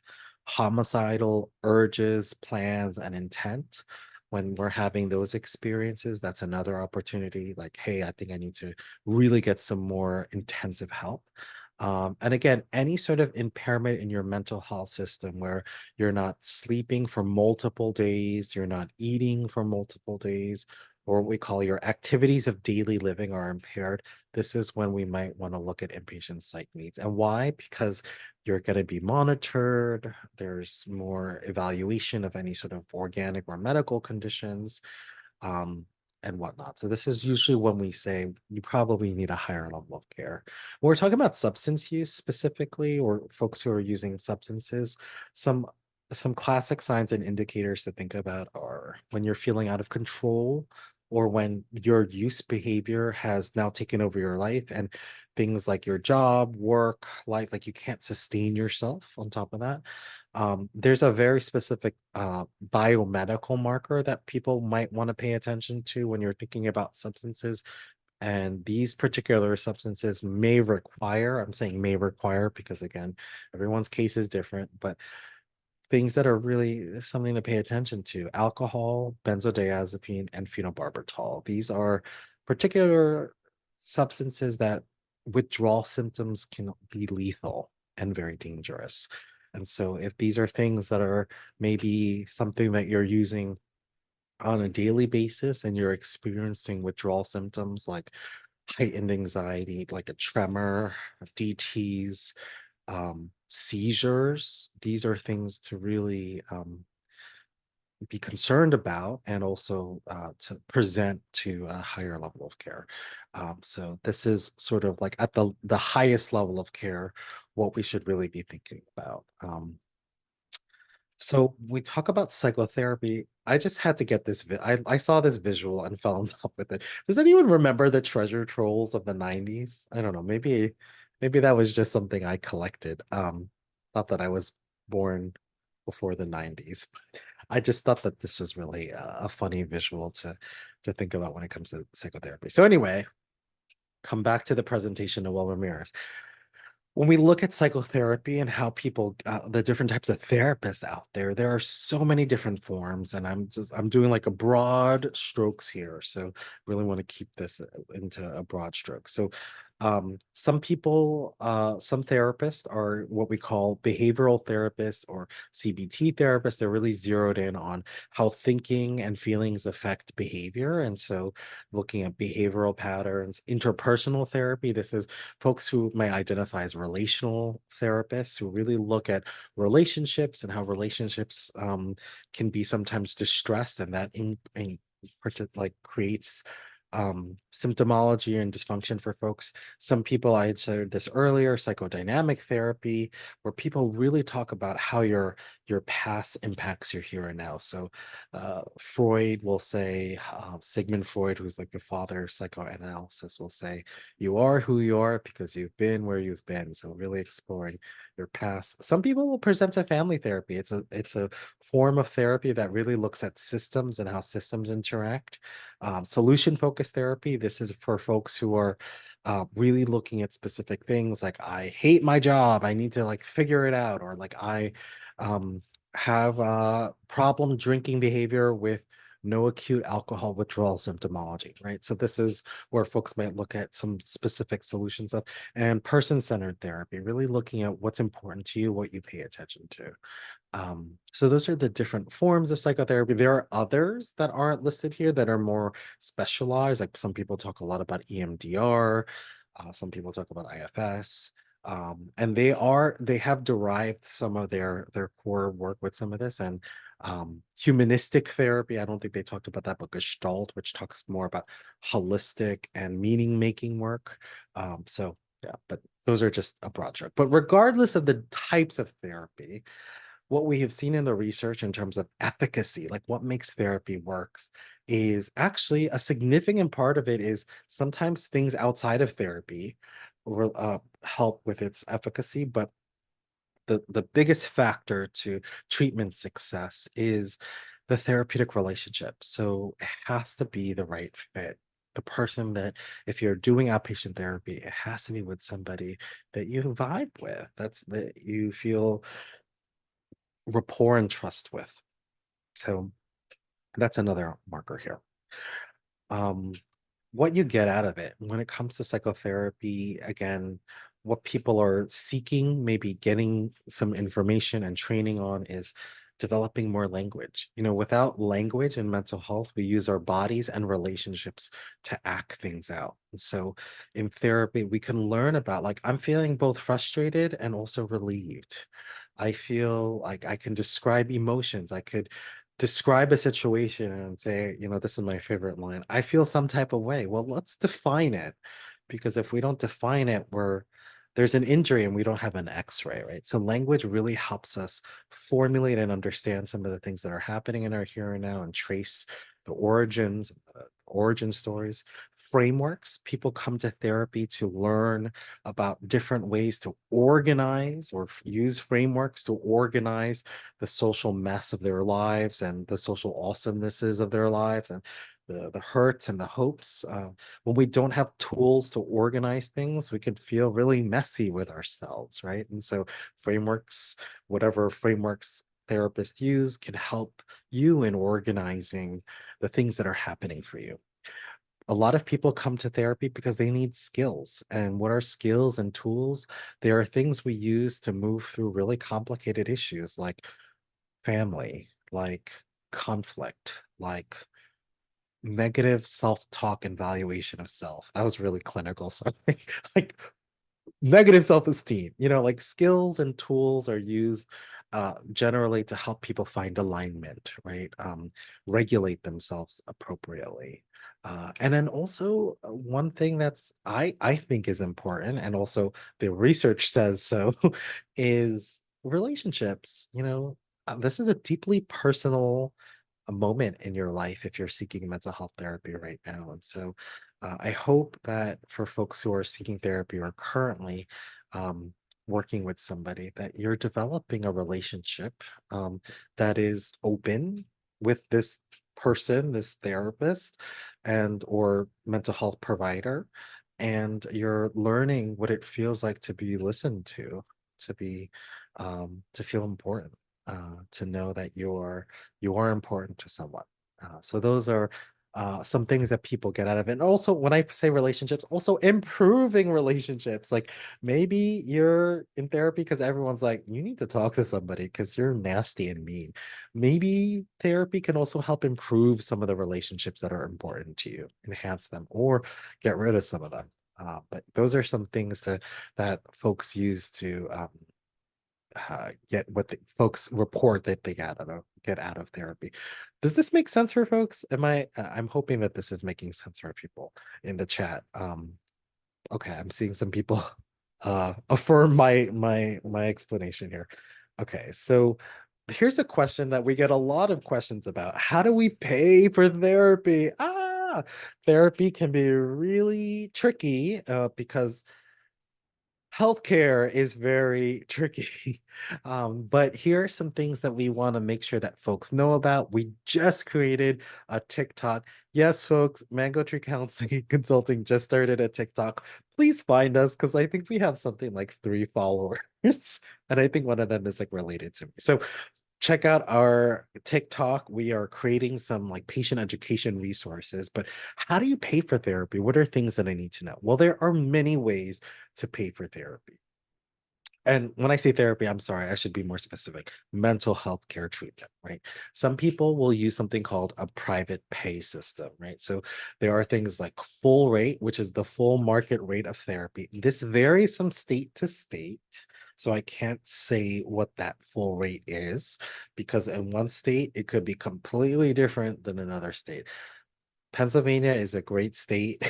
Homicidal urges, plans, and intent. When we're having those experiences, that's another opportunity. Like, hey, I think I need to really get some more intensive help. And again, any sort of impairment in your mental health system where you're not sleeping for multiple days, you're not eating for multiple days, or what we call your activities of daily living are impaired, this is when we might want to look at inpatient psych needs. And why? Because you're going to be monitored. There's more evaluation of any sort of organic or medical conditions, um, and whatnot. So this is usually when we say you probably need a higher level of care. When we're talking about substance use specifically, or folks who are using substances, some some classic signs and indicators to think about are when you're feeling out of control, or when your use behavior has now taken over your life, and things like your job, work, life, like you can't sustain yourself on top of that. There's a very specific biomedical marker that people might want to pay attention to when you're thinking about substances. And these particular substances may require, I'm saying may require because again, everyone's case is different, but things that are really something to pay attention to: alcohol, benzodiazepine, and phenobarbital. These are particular substances that withdrawal symptoms can be lethal and very dangerous. And so, if these are things that are maybe something that you're using on a daily basis and you're experiencing withdrawal symptoms like heightened anxiety, like a tremor, DTs, seizures, these are things to really be concerned about, and also to present to a higher level of care. So this is sort of like at the highest level of care, what we should really be thinking about. So we talk about psychotherapy. I just had to get this. I saw this visual and fell in love with it. Does anyone remember the treasure trolls of the 90s? I don't know. Maybe that was just something I collected. Not that I was born before the 90s, but I just thought that this was really a funny visual to think about when it comes to psychotherapy. So anyway, come back to the presentation of Will Ramirez. When we look at psychotherapy and how people, the different types of therapists out there, there are so many different forms, and I'm doing like a broad strokes here, so really want to keep this into a broad stroke. So some people, some therapists are what we call behavioral therapists or CBT therapists. They're really zeroed in on how thinking and feelings affect behavior, and so looking at behavioral patterns. Interpersonal therapy, this is folks who may identify as relational therapists who really look at relationships and how relationships can be sometimes distressed, and that like creates symptomology and dysfunction for folks. Some people, I had shared this earlier, psychodynamic therapy, where people really talk about how your past impacts your here and now. So Freud will say, Sigmund Freud, who's like the father of psychoanalysis, will say, you are who you are because you've been where you've been. So really exploring your past. Some people will present to family therapy. It's a form of therapy that really looks at systems and how systems interact. Solution focused therapy, this is for folks who are really looking at specific things like I hate my job, I need to like figure it out, or like I um, have problem drinking behavior with no acute alcohol withdrawal symptomology, right? So this is where folks might look at some specific solutions of, and person-centered therapy, really looking at what's important to you, what you pay attention to. So those are the different forms of psychotherapy. There are others that aren't listed here that are more specialized. Like some people talk a lot about EMDR, some people talk about IFS, and they have derived some of their core work with some of this. And humanistic therapy, I don't think they talked about that, but Gestalt, which talks more about holistic and meaning making work. So yeah, but those are just a broad stroke. But regardless of the types of therapy, what we have seen in the research in terms of efficacy, like what makes therapy works, is actually a significant part of it is sometimes things outside of therapy will help with its efficacy, but the biggest factor to treatment success is the therapeutic relationship. So it has to be the right fit. The person that, if you're doing outpatient therapy, it has to be with somebody that you vibe with, that's that you feel rapport and trust with. So that's another marker here. Um, what you get out of it when it comes to psychotherapy, again, what people are seeking, maybe getting some information and training on is developing more language. You know, without language in mental health, we use our bodies and relationships to act things out. And so in therapy, we can learn about, like, I'm feeling both frustrated and also relieved. I feel like I can describe emotions. I could describe a situation and say, you know, this is my favorite line. I feel some type of way. Well, let's define it, because if we don't define it, there's an injury and we don't have an x-ray, right? So language really helps us formulate and understand some of the things that are happening in our here and now and trace the origin stories. Frameworks, people come to therapy to learn about different ways to organize or use frameworks to organize the social mess of their lives and the social awesomenesses of their lives, and the hurts and the hopes. When we don't have tools to organize things, we can feel really messy with ourselves, right? And so frameworks, whatever frameworks therapists use, can help you in organizing the things that are happening for you. A lot of people come to therapy because they need skills. And what are skills and tools? There are things we use to move through really complicated issues like family, like conflict, like negative self-talk and valuation of self. That was really clinical. Sorry. Like negative self-esteem, you know, like skills and tools are used generally to help people find alignment, right? Regulate themselves appropriately. And then also one thing that's I think is important, and also the research says so, is relationships. You know, this is a deeply personal a moment in your life if you're seeking mental health therapy right now. And so I hope that for folks who are seeking therapy or currently um, working with somebody, that you're developing a relationship that is open with this person, this therapist, and or mental health provider, and you're learning what it feels like to be listened to be to feel important, to know that you are important to someone. So those are some things that people get out of it. And also, when I say relationships, also improving relationships. Like maybe you're in therapy because everyone's like, you need to talk to somebody because you're nasty and mean. Maybe therapy can also help improve some of the relationships that are important to you, enhance them, or get rid of some of them. But those are some things that folks use to get what the folks report that they get out of therapy. Does this make sense for folks? I'm hoping that this is making sense for people in the chat. Okay, I'm seeing some people affirm my explanation here. Okay, so here's a question that we get a lot of questions about. How do we pay for therapy? Therapy can be really tricky because healthcare is very tricky. But here are some things that we want to make sure that folks know about. We just created a TikTok. Yes, folks, Mango Tree Counseling and Consulting just started a TikTok. Please find us because I think we have something like 3 followers. And I think one of them is like related to me. So check out our TikTok. We are creating some like patient education resources. But how do you pay for therapy? What are things that I need to know? Well, there are many ways to pay for therapy. And when I say therapy, I'm sorry, I should be more specific. Mental health care treatment, right? Some people will use something called a private pay system, right? So there are things like full rate, which is the full market rate of therapy. This varies from state to state. So I can't say what that full rate is because in one state, it could be completely different than another state. Pennsylvania is a great state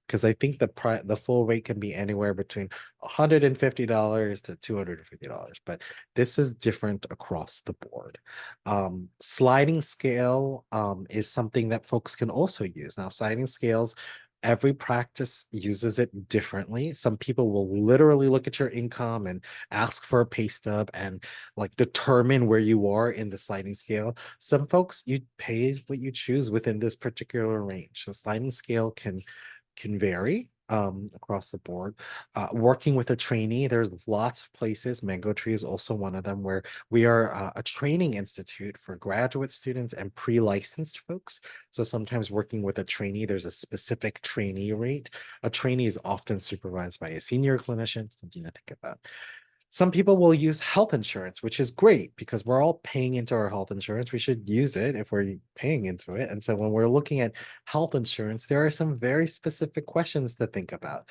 because I think the full rate can be anywhere between $150 to $250, but this is different across the board. Sliding scale is something that folks can also use. Now, sliding scales, every practice uses it differently. Some people will literally look at your income and ask for a pay stub and like determine where you are in the sliding scale. Some folks, you pay what you choose within this particular range. The sliding scale can vary across the board. Working with a trainee, there's lots of places. Mango Tree is also one of them where we are a training institute for graduate students and pre-licensed folks. So sometimes working with a trainee, there's a specific trainee rate. A trainee is often supervised by a senior clinician, something to think about. Some people will use health insurance, which is great because we're all paying into our health insurance. We should use it if we're paying into it. And so when we're looking at health insurance, there are some very specific questions to think about.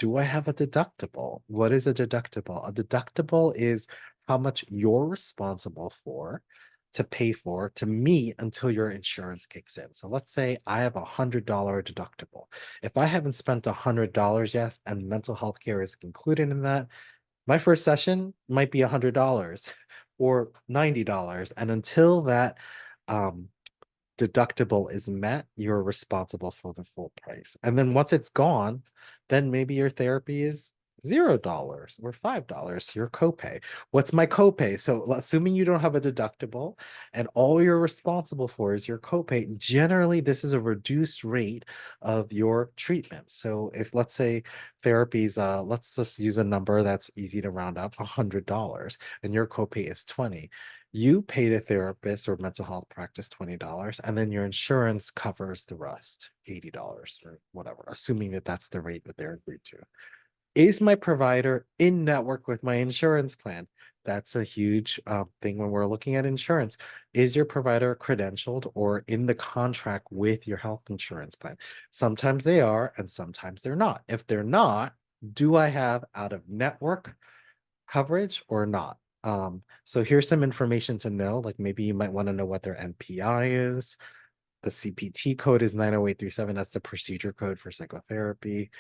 Do I have a deductible? What is a deductible? A deductible is how much you're responsible for to pay for to meet until your insurance kicks in. So let's say I have $100 deductible. If I haven't spent $100 yet and mental health care is included in that, my first session might be $100 or $90. And until that um, deductible is met, you're responsible for the full price. And then once it's gone, then maybe your therapy is $0 or $5, your copay. What's my copay? So assuming you don't have a deductible and all you're responsible for is your copay, generally this is a reduced rate of your treatment. So if let's say therapies, let's just use a number that's easy to round up, $100, and your copay is 20, you pay the therapist or mental health practice $20, and then your insurance covers the rest, $80 or whatever, assuming that that's the rate that they're agreed to. Is my provider in network with my insurance plan? That's a huge thing when we're looking at insurance. Is your provider credentialed or in the contract with your health insurance plan? Sometimes they are, and sometimes they're not. If they're not, do I have out of network coverage or not? So here's some information to know. Like maybe you might want to know what their NPI is. The CPT code is 90837. That's the procedure code for psychotherapy.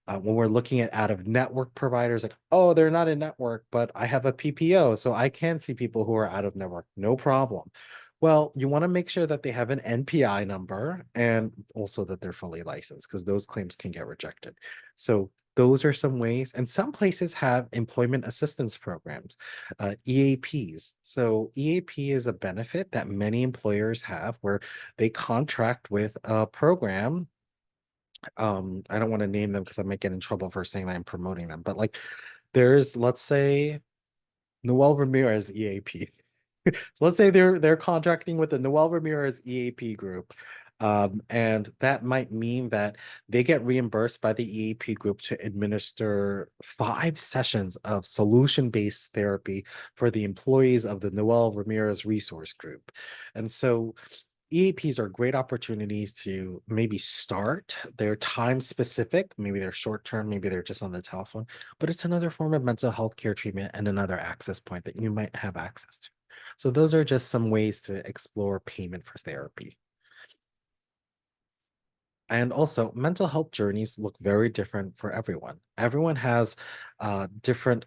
When we're looking at out of network providers, like, oh, they're not in network, but I have a PPO, so I can see people who are out of network, no problem. Well, you want to make sure that they have an NPI number and also that they're fully licensed because those claims can get rejected. So those are some ways, and some places have employment assistance programs, EAPs. So EAP is a benefit that many employers have where they contract with a program. I don't want to name them because I might get in trouble for saying that I'm promoting them, but like there's, let's say, Noel Ramirez EAP. Let's say they're contracting with the Noel Ramirez EAP group. And that might mean that they get reimbursed by the EAP group to administer 5 sessions of solution-based therapy for the employees of the Noel Ramirez Resource Group. And so EAPs are great opportunities to maybe start. They're time specific, maybe they're short term, maybe they're just on the telephone, but it's another form of mental health care treatment and another access point that you might have access to. So those are just some ways to explore payment for therapy. And also, mental health journeys look very different for everyone. Everyone has different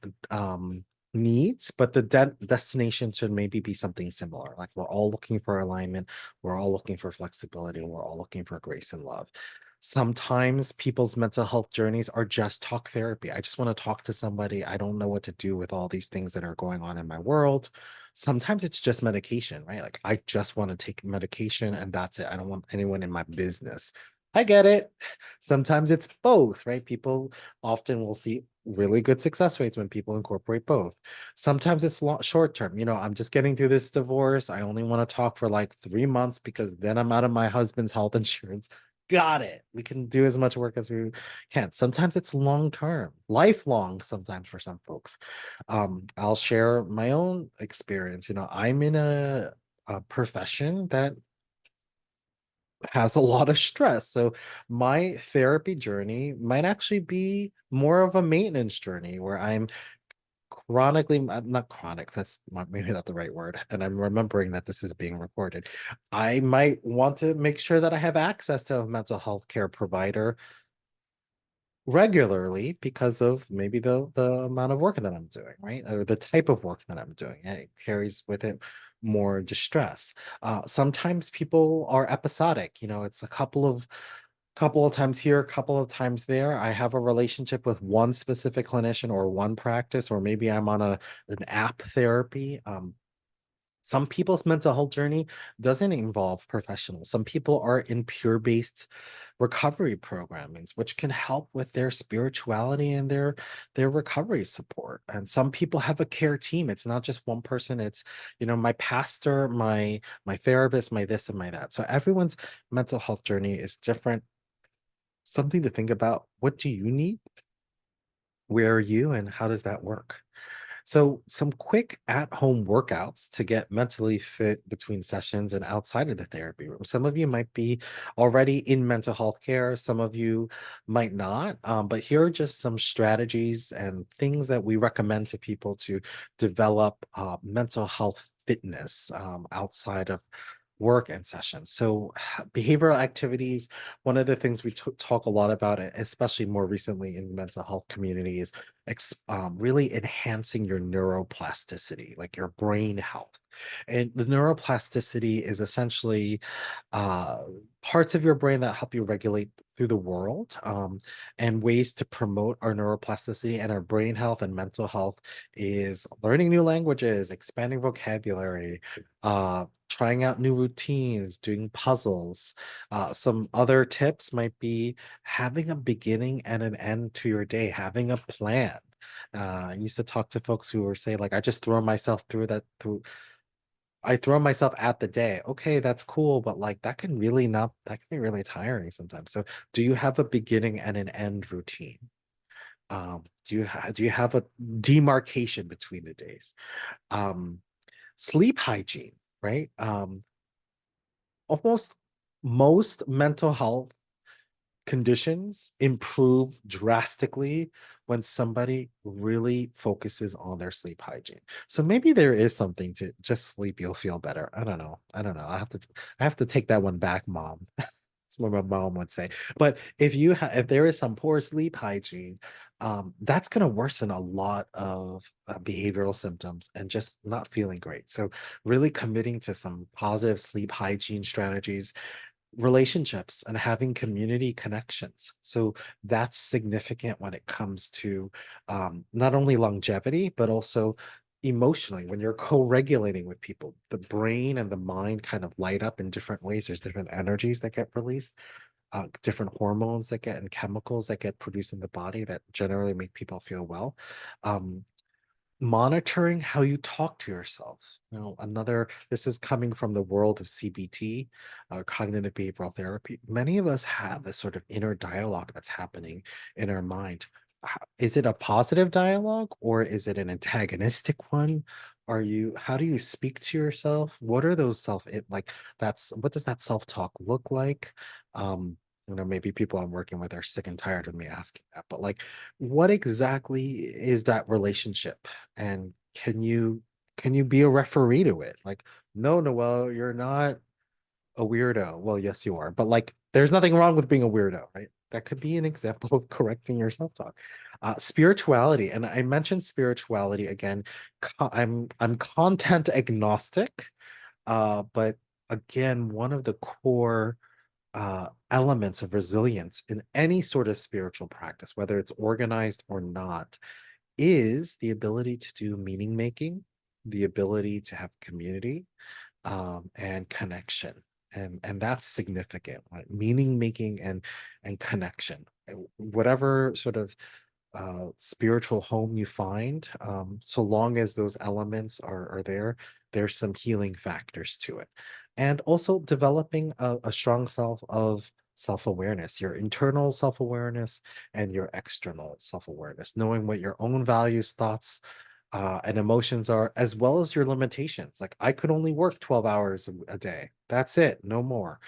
needs, but the destination should maybe be something similar. Like we're all looking for alignment, we're all looking for flexibility, we're all looking for grace and love. Sometimes people's mental health journeys are just talk therapy. I just want to talk to somebody. I don't know what to do with all these things that are going on in my world. Sometimes it's just medication, right? Like I just want to take medication and that's it. I don't want anyone in my business. I get it. Sometimes it's both, right? People often will see really good success rates when people incorporate both. Sometimes it's short term. I'm just getting through this divorce. I only want to talk for like 3 months because then I'm out of my husband's health insurance. Got it. We can do as much work as we can. Sometimes it's long term, lifelong, sometimes for some folks. I'll share my own experience. I'm in a profession that has a lot of stress. So my therapy journey might actually be more of a maintenance journey where I'm chronically, not chronic, that's maybe not the right word. And I'm remembering that this is being recorded. I might want to make sure that I have access to a mental health care provider regularly because of maybe the amount of work that I'm doing, right? Or the type of work that I'm doing. It carries with it more distress. Sometimes people are episodic. It's a couple of times here, a couple of times there. I have a relationship with one specific clinician or one practice, or maybe I'm on an app therapy. Some people's mental health journey doesn't involve professionals. Some people are in peer-based recovery programmings, which can help with their spirituality and their recovery support. And some people have a care team. It's not just one person. It's, my pastor, my therapist, my this and my that. So everyone's mental health journey is different. Something to think about. What do you need? Where are you, and how does that work? So, some quick at home workouts to get mentally fit between sessions and outside of the therapy room. Some of you might be already in mental health care, some of you might not. But here are just some strategies and things that we recommend to people to develop mental health fitness outside of work and sessions. So, behavioral activities, one of the things we talk a lot about, especially more recently in mental health communities, really enhancing your neuroplasticity, like your brain health. And the neuroplasticity is essentially uh, parts of your brain that help you regulate through the world, and ways to promote our neuroplasticity and our brain health and mental health is learning new languages, expanding vocabulary, trying out new routines, doing puzzles. Some other tips might be having a beginning and an end to your day, having a plan. I used to talk to folks who were say like, I just throw myself I throw myself at the day. Okay, that's cool, but like that can be really tiring sometimes. So do you have a beginning and an end routine? Do you have a demarcation between the days? Um, Sleep hygiene, right? Almost most mental health conditions improve drastically when somebody really focuses on their sleep hygiene. So maybe there is something to just sleep, you'll feel better. I don't know. I don't know. I have to take that one back, mom. That's what my mom would say. But if there is some poor sleep hygiene, that's going to worsen a lot of behavioral symptoms and just not feeling great. So really committing to some positive sleep hygiene strategies, relationships and having community connections. So that's significant when it comes to not only longevity, but also emotionally. When you're co-regulating with people, the brain and the mind kind of light up in different ways. There's different energies that get released, different hormones that get and chemicals that get produced in the body that generally make people feel well. Um, Monitoring how you talk to yourself. This is coming from the world of CBT, cognitive behavioral therapy. Many of us have this sort of inner dialogue that's happening in our mind. Is it a positive dialogue or is it an antagonistic one? How do you speak to yourself? What are those what does that self-talk look like? Um, maybe people I'm working with are sick and tired of me asking that, but like, what exactly is that relationship? And can you be a referee to it? Like, no, Noel, you're not a weirdo. Well, yes, you are, but like, there's nothing wrong with being a weirdo, right? That could be an example of correcting your self-talk. Spirituality, and I mentioned spirituality again. I'm content agnostic, but again, one of the core elements of resilience in any sort of spiritual practice, whether it's organized or not, is the ability to do meaning making, the ability to have community, and connection. And that's significant, right? Meaning making and connection. Whatever sort of spiritual home you find, so long as those elements are there, there's some healing factors to it. And also developing a strong self-awareness, your internal self-awareness and your external self-awareness, knowing what your own values, thoughts, and emotions are, as well as your limitations. Like I could only work 12 hours a day. That's it, no more.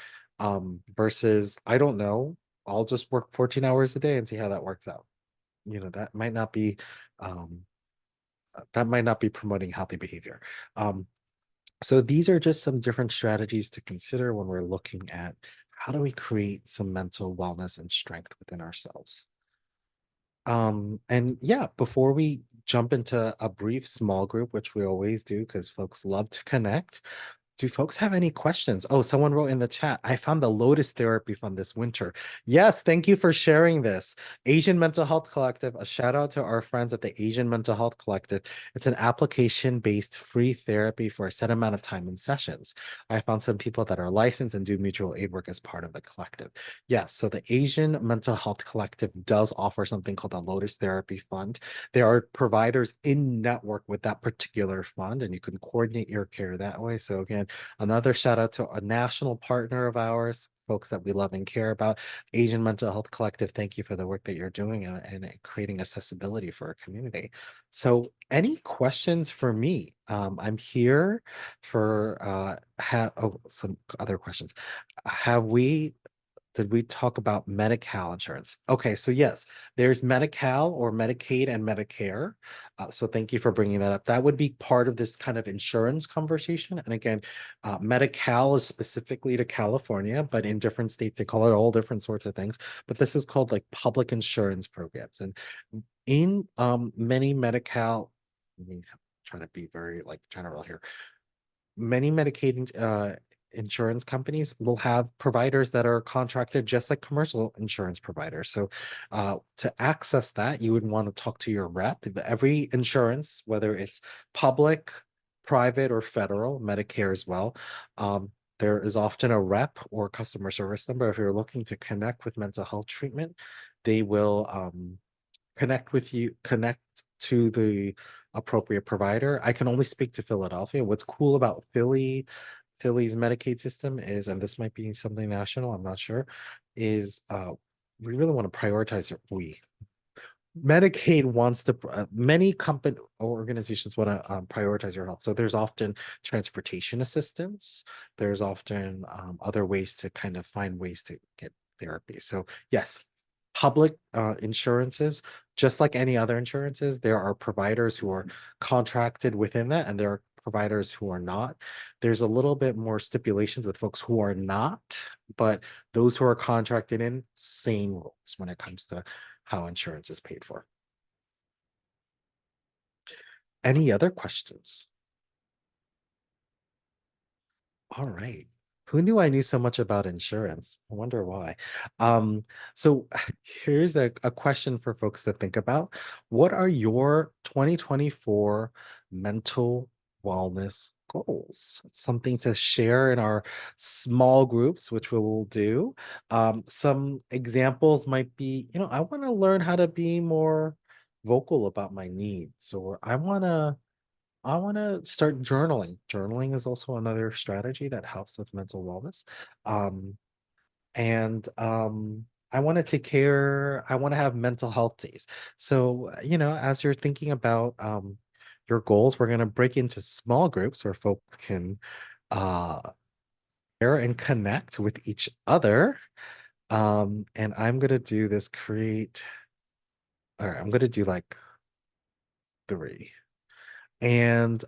Versus I don't know, I'll just work 14 hours a day and see how that works out. That might not be um promoting healthy behavior. So these are just some different strategies to consider when we're looking at how do we create some mental wellness and strength within ourselves. And yeah, before we jump into a brief small group, which we always do because folks love to connect, do folks have any questions? Oh, someone wrote in the chat, I found the Lotus Therapy Fund this winter. Yes, thank you for sharing this. Asian Mental Health Collective, a shout out to our friends at the Asian Mental Health Collective. It's an application-based free therapy for a set amount of time and sessions. I found some people that are licensed and do mutual aid work as part of the collective. Yes, so the Asian Mental Health Collective does offer something called the Lotus Therapy Fund. There are providers in network with that particular fund, and you can coordinate your care that way. So again, another shout out to a national partner of ours, folks that we love and care about, Asian Mental Health Collective. Thank you for the work that you're doing and creating accessibility for our community. So, any questions for me? I'm here for some other questions. Have we did we talk about Medi-Cal insurance? Okay, so yes, there's Medi-Cal or Medicaid and Medicare. So thank you for bringing that up. That would be part of this kind of insurance conversation. And again, Medi-Cal is specifically to California, but in different states, they call it all different sorts of things. But this is called like public insurance programs. And in many Medi-Cal, I mean, I'm trying to be very like general here, many Medicaid insurance companies will have providers that are contracted just like commercial insurance providers. So to access that, you would want to talk to your rep. Every insurance, whether it's public, private, or federal, Medicare as well, there is often a rep or customer service number. If you're looking to connect with mental health treatment, they will connect to the appropriate provider. I can only speak to Philadelphia. What's cool about Philly's Medicaid system is, and this might be something national, I'm not sure, is we really want to prioritize it. Medicaid wants to, many company organizations want to prioritize your health. So there's often transportation assistance. There's often other ways to kind of find ways to get therapy. So yes, public insurances, just like any other insurances, there are providers who are contracted within that, and there are providers who are not. There's a little bit more stipulations with folks who are not, but those who are contracted in, same rules when it comes to how insurance is paid for. Any other questions? All right. Who knew I knew so much about insurance? I wonder why. So here's a question for folks to think about. What are your 2024 mental wellness goals? It's something to share in our small groups, which we will do. Some examples might be, I want to learn how to be more vocal about my needs, or I want to start journaling. Journaling is also another strategy that helps with mental wellness. Um, and I want to take care, I want to have mental health days. So, as you're thinking about your goals, we're going to break into small groups where folks can uh share and connect with each other. And I'm going to do this create, all right, I'm going to do like 3. And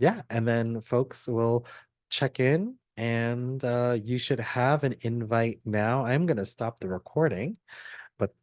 yeah, and then folks will check in, and you should have an invite now. I'm going to stop the recording, but